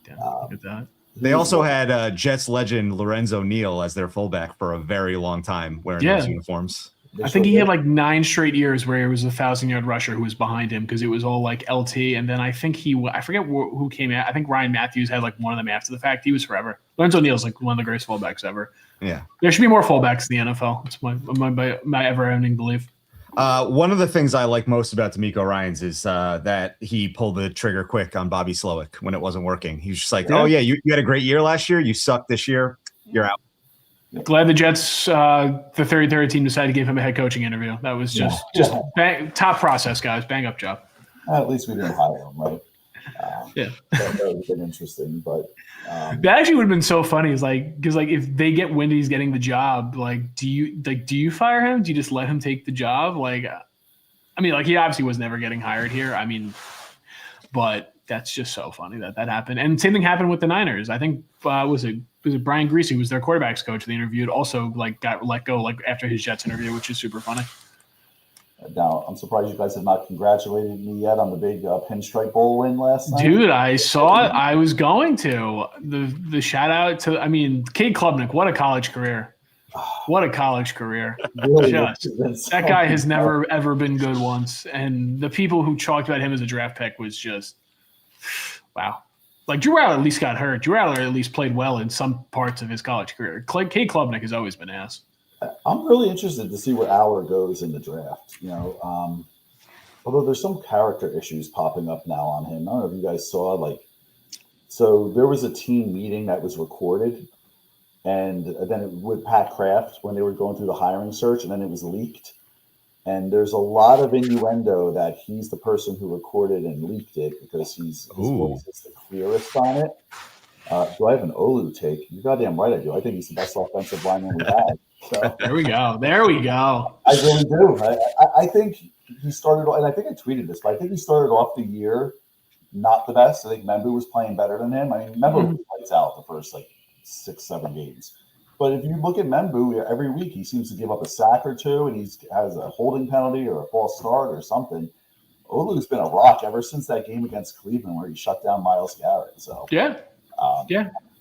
Look at that. They also had Jets legend Lorenzo Neal as their fullback for a very long time wearing those uniforms. I think he had like 9 straight years where it was a 1,000-yard rusher who was behind him because it was all like LT. And then I think I forget who came out. I think Ryan Matthews had like one of them after the fact. He was forever. Lorenzo Neal's like one of the greatest fullbacks ever. Yeah. There should be more fullbacks in the NFL. It's my ever-ending belief. One of the things I like most about DeMeco Ryans is that he pulled the trigger quick on Bobby Slowick when it wasn't working. He was just like, oh, yeah, you had a great year last year. You sucked this year. You're out. Glad the Jets, the 33rd team, decided to give him a head coaching interview. That was just top process, guys. Bang up job. At least we didn't hire him, right? Yeah. That would have been interesting, but that actually would have been so funny. Is like, because like if they get wind he's getting the job, like do you fire him? Do you just let him take the job? Like, I mean, like he obviously was never getting hired here. I mean, but that's just so funny that happened. And same thing happened with the Niners. I think was it Brian Griese, who was their quarterbacks coach they interviewed, also like got let go like after his Jets interview, which is super funny. Now, I'm surprised you guys have not congratulated me yet on the big Pinstripe Bowl win last night. Dude, I saw it. I was going to. The shout out to, Cade Klubnik. What a college career. What a college career. Really, that guy has never, ever been good once. And the people who talked about him as a draft pick was just, wow. Like, Drew Aller at least got hurt. Drew Aller at least played well in some parts of his college career. Cade Klubnik has always been ass. I'm really interested to see where Aller goes in the draft. Although there's some character issues popping up now on him. I don't know if you guys saw, so there was a team meeting that was recorded, and then with Pat Kraft when they were going through the hiring search, and then it was leaked. And there's a lot of innuendo that he's the person who recorded and leaked it because his voice is the clearest on it. Do I have an Olu take? You're goddamn right I do. I think he's the best offensive lineman we've had. So, There we go. I really do. I think he started, and I think I tweeted this, but I think he started off the year not the best. I think Membu was playing better than him. I mean, Membu lights out the first 6-7 games. But if you look at Membu, every week he seems to give up a sack or two, and he has a holding penalty or a false start or something. Olu's been a rock ever since that game against Cleveland where he shut down Myles Garrett. So yeah.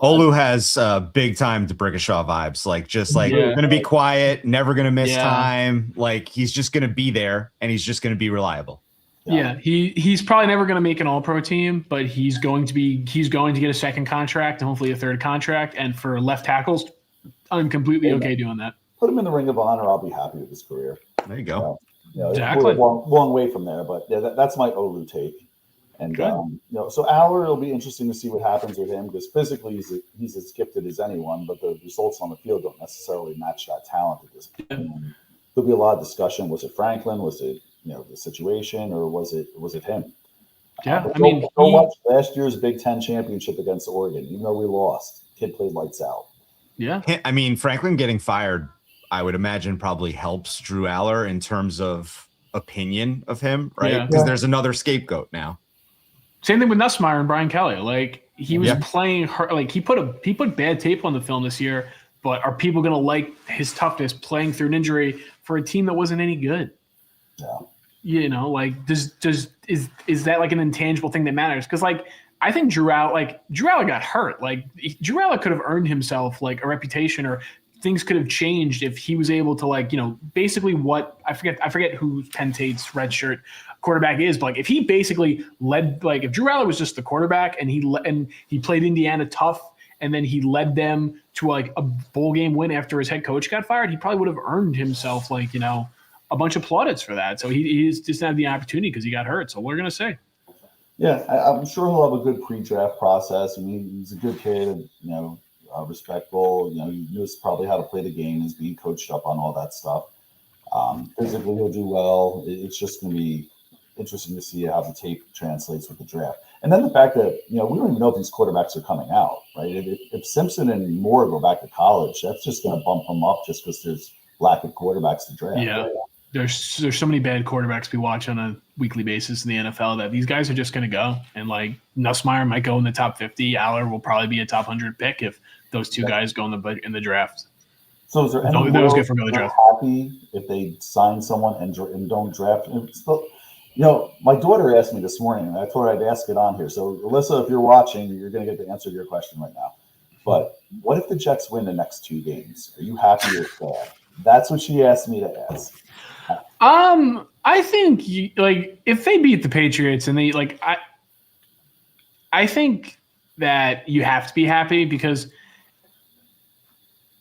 Olu has big time DeBrickashaw vibes, going to be quiet, never going to miss time. Like he's just going to be there and he's just going to be reliable. Yeah, he's probably never going to make an All-Pro team, but he's going to get a second contract and hopefully a third contract. And for left tackles, I'm completely okay doing that. Put him in the Ring of Honor. I'll be happy with his career. There you go. Exactly. We're a long way from there, but that's my Olu take. And so Aller, it'll be interesting to see what happens with him because physically he's as gifted as anyone, but the results on the field don't necessarily match that talent at this point. And there'll be a lot of discussion. Was it Franklin? Was it the situation, or was it him? Yeah, go watch last year's Big Ten championship against Oregon. Even though we lost, kid played lights out. Yeah, Franklin getting fired, I would imagine probably helps Drew Aller in terms of opinion of him, right? Because there's another scapegoat now. Same thing with Nussmeier and Brian Kelly. Like he was playing hurt. Like he put bad tape on the film this year. But are people going to like his toughness playing through an injury for a team that wasn't any good? Yeah. Is that like an intangible thing that matters? Because like I think Drew Aller got hurt. Like Drew Aller could have earned himself like a reputation, or things could have changed if he was able to, like, basically what I forget who Penn State's redshirt quarterback is, but like if he basically led, like if Drew Aller was just the quarterback and he played Indiana tough, and then he led them to like a bowl game win after his head coach got fired, he probably would have earned himself like, a bunch of plaudits for that. So he just didn't have the opportunity because he got hurt. So what are going to say? Yeah, I'm sure he'll have a good pre-draft process. I mean, he's a good kid, respectful. He knows probably how to play the game. He's being coached up on all that stuff. Physically, he'll do well. It's just going to be interesting to see how the tape translates with the draft. And then the fact that, we don't even know if these quarterbacks are coming out, right? If Simpson and Moore go back to college, that's just going to bump them up just because there's lack of quarterbacks to draft. Yeah. Right? There's so many bad quarterbacks we watch on a weekly basis in the NFL that these guys are just going to go. And like Nussmeier might go in the top 50. Aller will probably be a top 100 pick if those two guys go in the draft. So is there any good for the draft. Happy if they sign someone and don't draft? My daughter asked me this morning, and I told her I'd ask it on here. So Alyssa, if you're watching, you're going to get the answer to your question right now. But what if the Jets win the next 2 games? Are you happy with that? That's what she asked me to ask. I think if they beat the Patriots and they I think that you have to be happy because,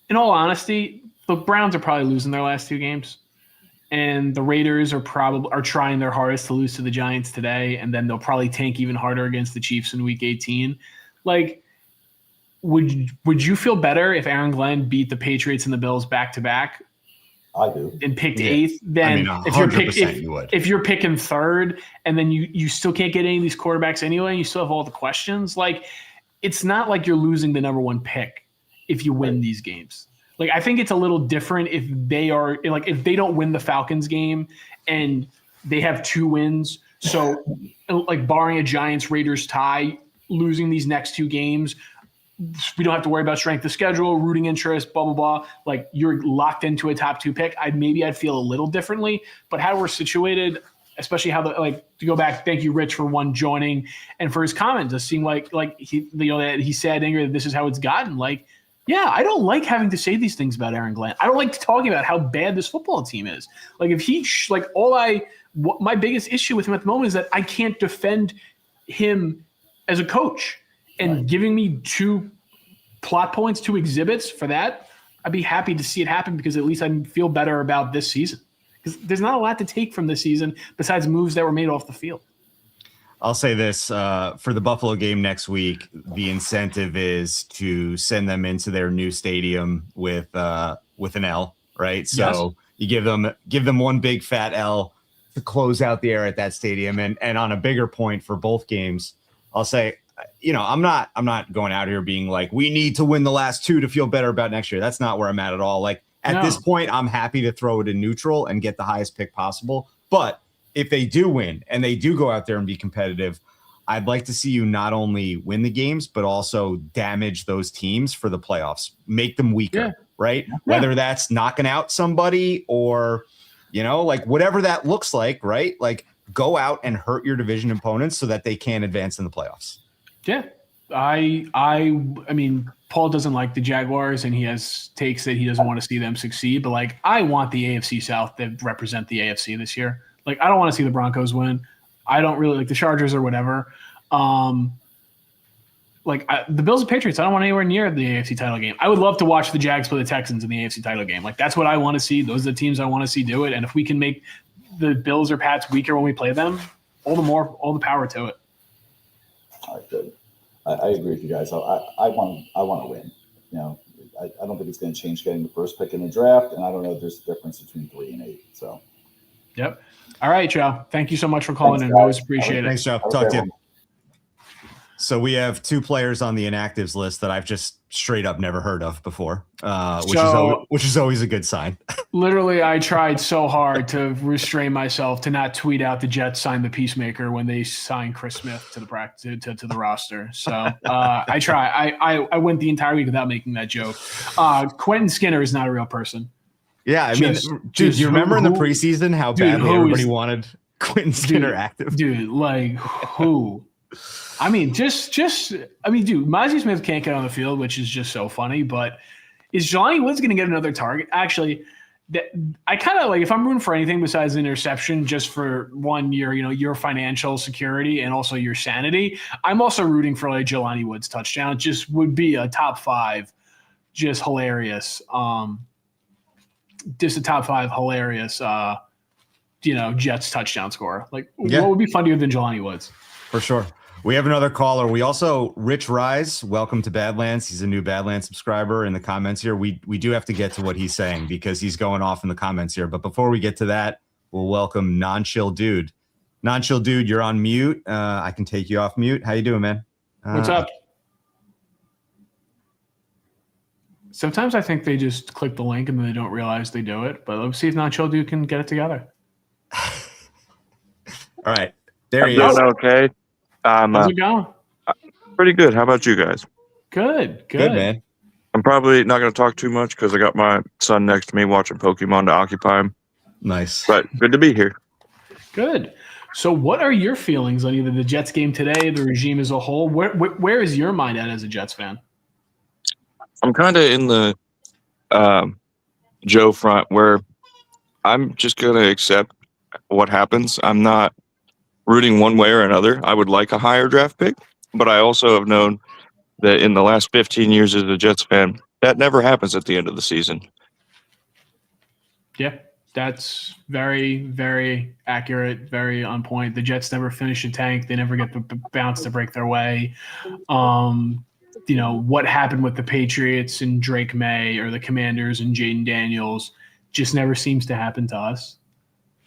in all honesty, the Browns are probably losing their last 2 games, and the Raiders are trying their hardest to lose to the Giants today, and then they'll probably tank even harder against the Chiefs in Week 18. Like, would you feel better if Aaron Glenn beat the Patriots and the Bills back to back? I do. And picked 8th, then if you're picking 3rd, and then you still can't get any of these quarterbacks anyway, and you still have all the questions. Like, it's not like you're losing the number 1 pick if you win these games. Like, I think it's a little different if they don't win the Falcons game and they have 2 wins. So, like, barring a Giants Raiders tie, losing these next 2 games, we don't have to worry about strength of schedule, rooting interest, blah, blah, blah. Like, you're locked into a top 2 pick. I'd feel a little differently, but how we're situated, especially how to go back. Thank you, Rich, for joining and for his comments. It seemed like he, that he said, Ingrid, that this is how it's gotten. Like, yeah, I don't like having to say these things about Aaron Glenn. I don't like talking about how bad this football team is. Like, if he, my biggest issue with him at the moment is that I can't defend him as a coach. And giving me 2 plot points, 2 exhibits for that, I'd be happy to see it happen because at least I feel better about this season. Because there's not a lot to take from this season besides moves that were made off the field. I'll say this, for the Buffalo game next week, the incentive is to send them into their new stadium with an L, right? So you give them one big fat L to close out the air at that stadium. And on a bigger point for both games, I'll say, I'm not going out here being like, we need to win the last 2 to feel better about next year. That's not where I'm at all. Like, at this point, I'm happy to throw it in neutral and get the highest pick possible. But if they do win and they do go out there and be competitive, I'd like to see you not only win the games, but also damage those teams for the playoffs, make them weaker, right? Yeah. Whether that's knocking out somebody or, whatever that looks like, right? Like, go out and hurt your division opponents so that they can advance in the playoffs. Yeah, I mean, Paul doesn't like the Jaguars, and he has takes that he doesn't want to see them succeed. But I want the AFC South to represent the AFC this year. Like, I don't want to see the Broncos win. I don't really like the Chargers or whatever. The Bills and Patriots, I don't want anywhere near the AFC title game. I would love to watch the Jags play the Texans in the AFC title game. Like, that's what I want to see. Those are the teams I want to see do it. And if we can make the Bills or Pats weaker when we play them, all the power to it. All right, good. I agree with you guys. I want to win. I don't think it's going to change getting the first pick in the draft, and I don't know if there's a difference between 3 and 8. So, yep. All right, Joe. Thank you so much for calling in. Always appreciate it. Thanks, Joe. Talk to you. So we have 2 players on the inactives list that I've just straight up never heard of before, which is always a good sign. Literally, I tried so hard to restrain myself to not tweet out the Jets signed the Peacemaker when they signed Chris Smith to the roster. So I try. I went the entire week without making that joke. Quentin Skinner is not a real person. Yeah, I mean, dude, you remember in the preseason how badly everybody wanted Quentin Skinner active? Dude, like who? I mean, dude, Mozzie Smith can't get on the field, which is just so funny. But is Jelani Woods going to get another target? Actually, I kind of like, if I'm rooting for anything besides interception, just for 1 year, your financial security and also your sanity, I'm also rooting for like Jelani Woods touchdown. It just would be a top 5, just hilarious. Just a top 5 hilarious, Jets touchdown score. Like, what would be funnier than Jelani Woods? For sure. We have another caller. We also, Rich Rise, welcome to Badlands. He's a new Badlands subscriber in the comments here. We do have to get to what he's saying because he's going off in the comments here. But before we get to that, we'll welcome Non-Chill Dude. Non-Chill Dude, you're on mute. I can take you off mute. How you doing, man? What's up? Sometimes I think they just click the link and then they don't realize they do it. But let's see if Non-Chill Dude can get it together. All right. There he is. Okay. How's it going? Pretty good. How about you guys? Good, man. I'm probably not going to talk too much because I got my son next to me watching Pokemon to occupy him. Nice. But good to be here. Good. So what are your feelings on either the Jets game today, the regime as a whole? Where is your mind at as a Jets fan? I'm kind of in the Joe front where I'm just going to accept what happens. I'm not rooting one way or another. I would like a higher draft pick, but I also have known that in the last 15 years as a Jets fan, that never happens at the end of the season. Yeah, that's very, very accurate, very on point. The Jets never finish a tank. They never get the bounce to break their way. What happened with the Patriots and Drake May or the Commanders and Jaden Daniels just never seems to happen to us.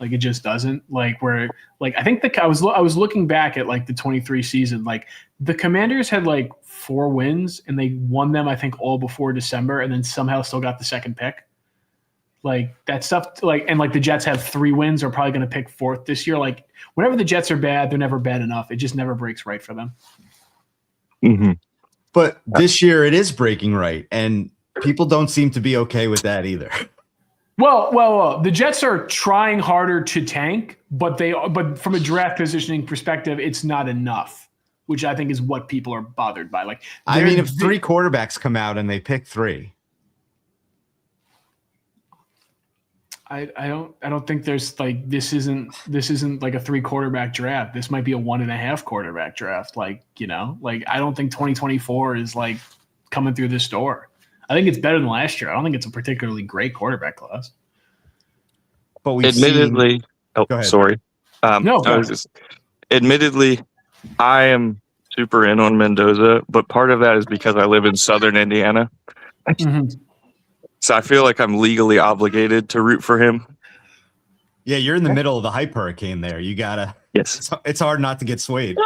Like, it just doesn't. Like, I think I was looking back at like the 23 season. Like, the Commanders had like 4 wins and they won them, I think, all before December, and then somehow still got the second pick. Like, that stuff. Like, and like the Jets have 3 wins, are probably going to pick 4th this year. Like, whenever the Jets are bad, they're never bad enough. It just never breaks right for them. Mm-hmm. But this year it is breaking right, and people don't seem to be okay with that either. Well, the Jets are trying harder to tank, but from a draft positioning perspective, it's not enough, which I think is what people are bothered by. Like, I mean, if 3 quarterbacks come out and they pick 3, I don't think there's like this isn't like a 3 quarterback draft. This might be a 1.5 quarterback draft. Like, I don't think 2024 is like coming through this door. I think it's better than last year. I don't think it's a particularly great quarterback class. But we admittedly, sorry. Admittedly, I am super in on Mendoza, but part of that is because I live in Southern Indiana. Mm-hmm. So I feel like I'm legally obligated to root for him. Yeah, you're in the middle of the hype hurricane there. You gotta. Yes. It's hard not to get swayed.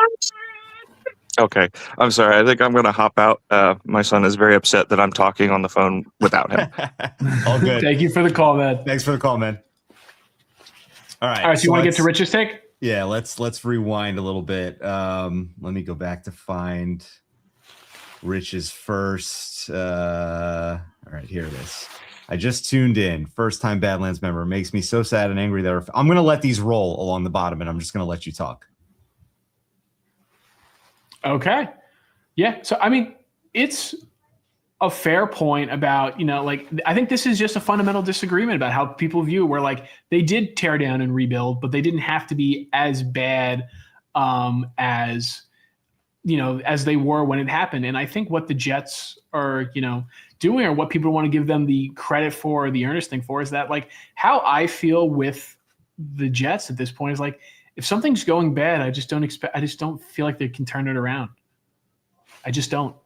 Okay. I'm sorry. I think I'm going to hop out. My son is very upset that I'm talking on the phone without him. All good. Thank you for the call, man. Thanks for the call, man. All right. So you want to get to Rich's take? Yeah, let's rewind a little bit. Let me go back to find Rich's first. All right, here it is. I just tuned in. First time Badlands member. Makes me so sad and angry that I'm going to let these roll along the bottom, and I'm just going to let you talk. Okay. Yeah. So, I mean, it's a fair point about, I think this is just a fundamental disagreement about how people view where like they did tear down and rebuild, but they didn't have to be as bad as they were when it happened. And I think what the Jets are, doing, or what people want to give them the credit for, or the earnest thing for, is that like how I feel with the Jets at this point is like, if something's going bad, I just don't feel like they can turn it around. I just don't.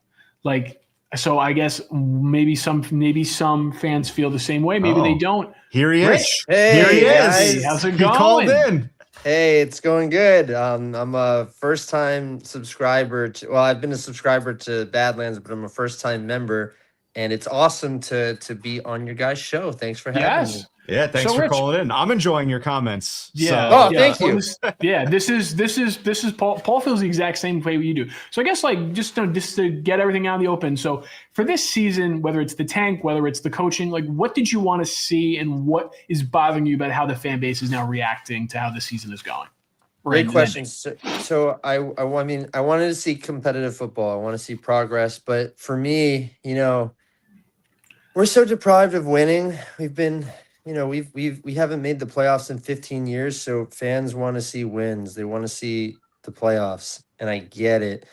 Like, so I guess maybe some fans feel the same way. Maybe they don't. Here he is. Rich. Hey, here he is. Guys. How's it He going? called in. Hey, it's going good. I'm a first-time subscriber I've been a subscriber to Badlands, but I'm a first-time member, and it's awesome to be on your guys' show. Thanks for having me. Yeah, thanks for calling in. I'm enjoying your comments. Yeah. Thank you. This is Paul. Paul feels the exact same way you do. So I guess like just to get everything out in the open. So for this season, whether it's the tank, whether it's the coaching, like what did you want to see, and what is bothering you about how the fan base is now reacting to how the season is going? Great question. So I wanted to see competitive football. I want to see progress. But for me, we're so deprived of winning. We've been, we haven't made the playoffs in 15 years. So fans want to see wins. They want to see the playoffs. And I get it.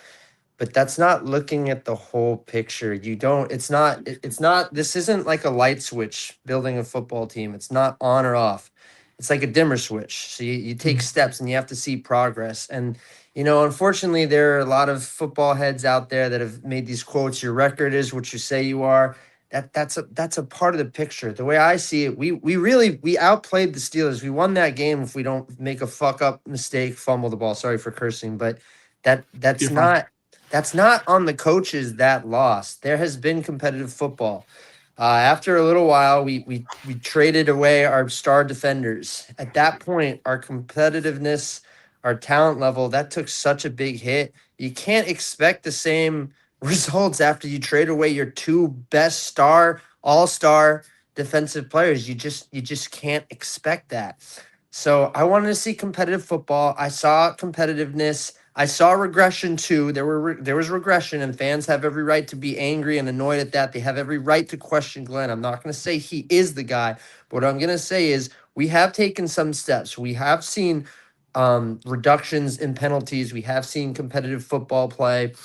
But that's not looking at the whole picture. It's not, this isn't like a light switch building a football team. It's not on or off. It's like a dimmer switch. So you take steps and you have to see progress. And, unfortunately, there are a lot of football heads out there that have made these quotes. Your record is what you say you are. That's a part of the picture. The way I see it, we outplayed the Steelers. We won that game if we don't make a fuck up mistake, fumble the ball. Sorry for cursing, but that's not on the coaches that lost. There has been competitive football. After a little while, we traded away our star defenders. At that point, our competitiveness, our talent level, that took such a big hit. You can't expect the same results after you trade away your two best all-star defensive players. You just can't expect that. So I wanted to see competitive football. I saw competitiveness. I saw regression too. There was regression, and fans have every right to be angry and annoyed at that. They have every right to question Glenn. I'm not going to say he is the guy, but what I'm going to say is we have taken some steps. We have seen reductions in penalties. We have seen competitive football play.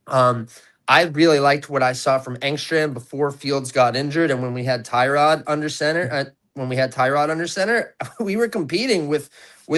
I really liked what I saw from Engstrand before Fields got injured, and when we had Tyrod under center. We were competing with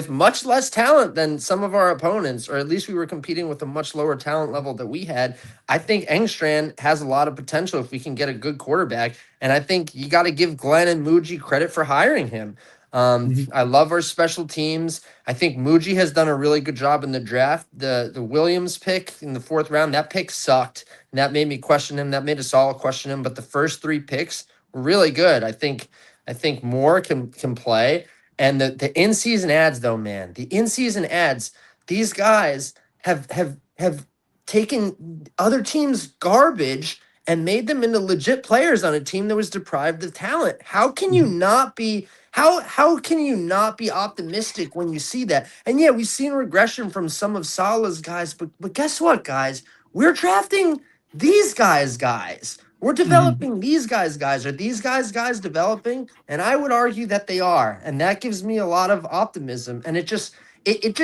much less talent than some of our opponents, or at least we were competing with a much lower talent level that we had. I think Engstrand has a lot of potential if we can get a good quarterback, and I think you got to give Glenn and Muji credit for hiring him. I love our special teams. I think Muji has done a really good job in the draft. The Williams pick in the 4th round, that pick sucked, and that made me question him. That made us all question him, but the first 3 picks were really good. I think more can play. And the in-season ads, though, man, the in-season ads, these guys have taken other teams' garbage and made them into legit players on a team that was deprived of talent. How can you not be optimistic when you see that? And yeah, we've seen regression from some of Salah's guys, but guess what, guys? We're drafting these guys. We're developing these guys. Are these guys developing? And I would argue that they are. And that gives me a lot of optimism. And it just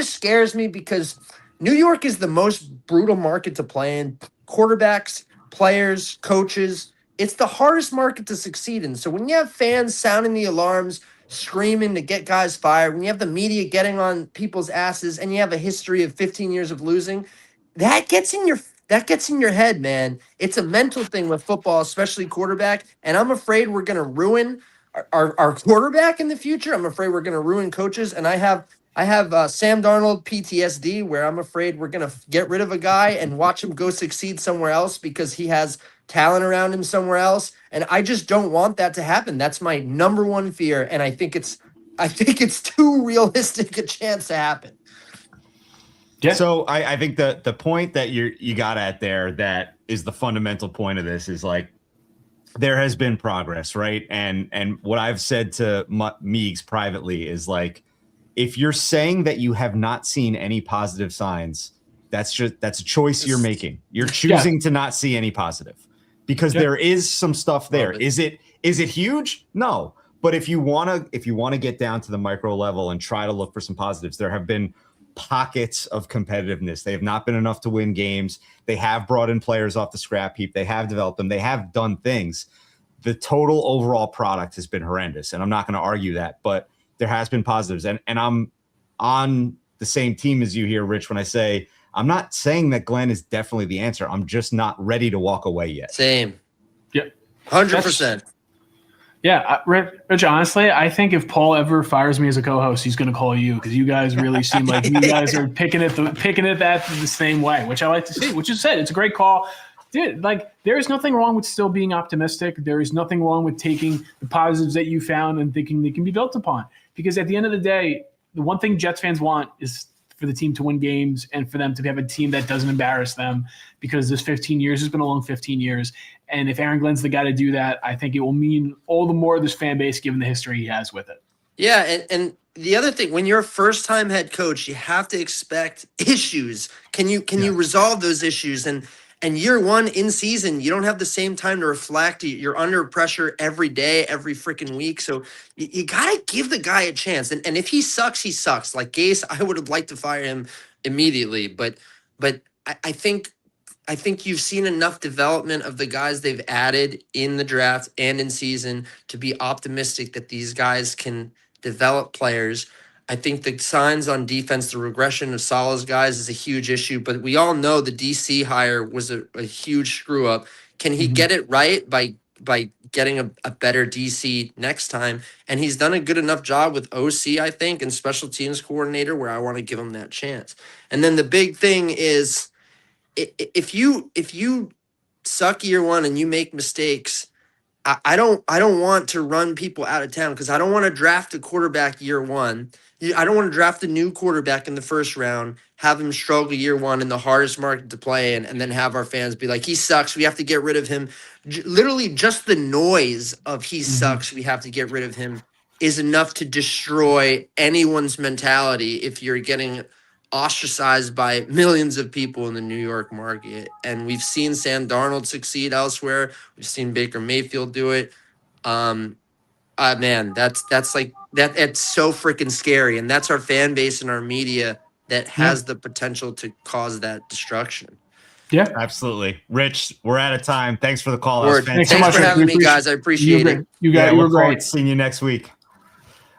scares me because New York is the most brutal market to play in. Quarterbacks, players, coaches. It's the hardest market to succeed in. So when you have fans sounding the alarms, screaming to get guys fired, when you have the media getting on people's asses, and you have a history of 15 years of losing, that gets in your head, man. It's a mental thing with football, especially quarterback. And I'm afraid we're going to ruin our quarterback in the future. I'm afraid we're going to ruin coaches. And I have Sam Darnold PTSD, where I'm afraid we're going to get rid of a guy and watch him go succeed somewhere else because he has talent around him somewhere else. And I just don't want that to happen. That's my number one fear. And I think it's too realistic a chance to happen. Yeah. So I think the point that you got at there, that is the fundamental point of this, is like there has been progress, right? And what I've said to Meegs privately is like, if you're saying that you have not seen any positive signs, that's a choice you're making. You're choosing to not see any positive because there is some stuff there. Is it huge? No. But if you want to get down to the micro level and try to look for some positives, there have been pockets of competitiveness. They have not been enough to win games. They have brought in players off the scrap heap. They have developed them. They have done things. The total overall product has been horrendous, and I'm not going to argue that, but there has been positives. And I'm on the same team as you here, Rich, when I say I'm not saying that Glenn is definitely the answer. I'm just not ready to walk away yet. Same. Yep. 100%. Yeah, Rich, honestly, I think if Paul ever fires me as a co-host, he's going to call you because you guys really seem like you guys are picking it that the same way, which I like to see. Which is said, it's a great call. Dude, like, there is nothing wrong with still being optimistic. There is nothing wrong with taking the positives that you found and thinking they can be built upon. Because at the end of the day, the one thing Jets fans want is for the team to win games and for them to have a team that doesn't embarrass them, because this 15 years has been a long 15 years. And if Aaron Glenn's the guy to do that, I think it will mean all the more this fan base given the history he has with it. Yeah, and the other thing, when you're a first-time head coach, you have to expect issues. Can you resolve those issues? And year one in season, you don't have the same time to reflect. You're under pressure every day, every freaking week. So you gotta give the guy a chance. And if he sucks, he sucks. Like Gase, I would have liked to fire him immediately, but I think you've seen enough development of the guys they've added in the draft and in season to be optimistic that these guys can develop players. I think the signs on defense, the regression of Salah's guys is a huge issue, but we all know the DC hire was a huge screw up. Can he get it right by getting a better DC next time? And he's done a good enough job with OC, I think, and special teams coordinator where I want to give him that chance. And then the big thing is, if you suck year one and you make mistakes, I don't want to run people out of town, because I don't want to draft a quarterback year one. I don't want to draft a new quarterback in the first round, have him struggle year one in the hardest market to play, and then have our fans be like, he sucks, we have to get rid of him. Literally just the noise of he sucks, we have to get rid of him, is enough to destroy anyone's mentality if you're getting ostracized by millions of people in the New York market. And we've seen Sam Darnold succeed elsewhere. We've seen Baker Mayfield do it. Man, that's like that. It's so freaking scary. And that's our fan base and our media that has the potential to cause that destruction. Yeah, absolutely. Rich, we're out of time. Thanks for the call. Thanks so much for having me, guys. I appreciate it. You guys were great. Seeing you next week.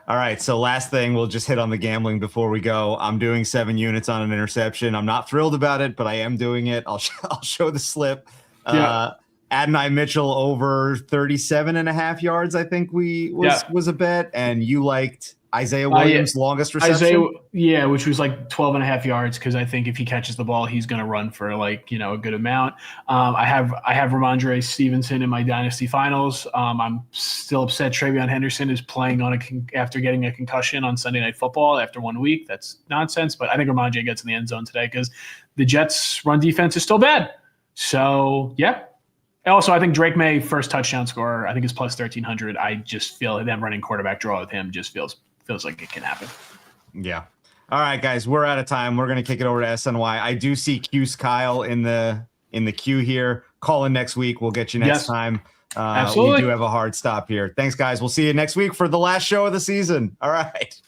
All right, so last thing, we'll just hit on the gambling before we go. I'm doing 7 units on an interception. I'm not thrilled about it, but I am doing it. I'll show the slip. Adonai Mitchell over 37.5 yards, I think was a bet. And you liked Isaiah Williams' longest reception? Which was like 12.5 yards, because I think if he catches the ball, he's going to run for a good amount. I have Ramondre Stevenson in my dynasty finals. I'm still upset TreVeyon Henderson is playing after getting a concussion on Sunday Night Football after 1 week. That's nonsense, but I think Ramondre gets in the end zone today because the Jets' run defense is still bad. So, yeah. Also, I think Drake May, first touchdown scorer, I think is plus 1,300. I just feel them running quarterback draw with him just feels like it can happen. Yeah. All right, guys, we're out of time. We're going to kick it over to SNY. I do see Q's Kyle in the queue here. Call in next week. We'll get you next time. Absolutely. We do have a hard stop here. Thanks, guys. We'll see you next week for the last show of the season. All right.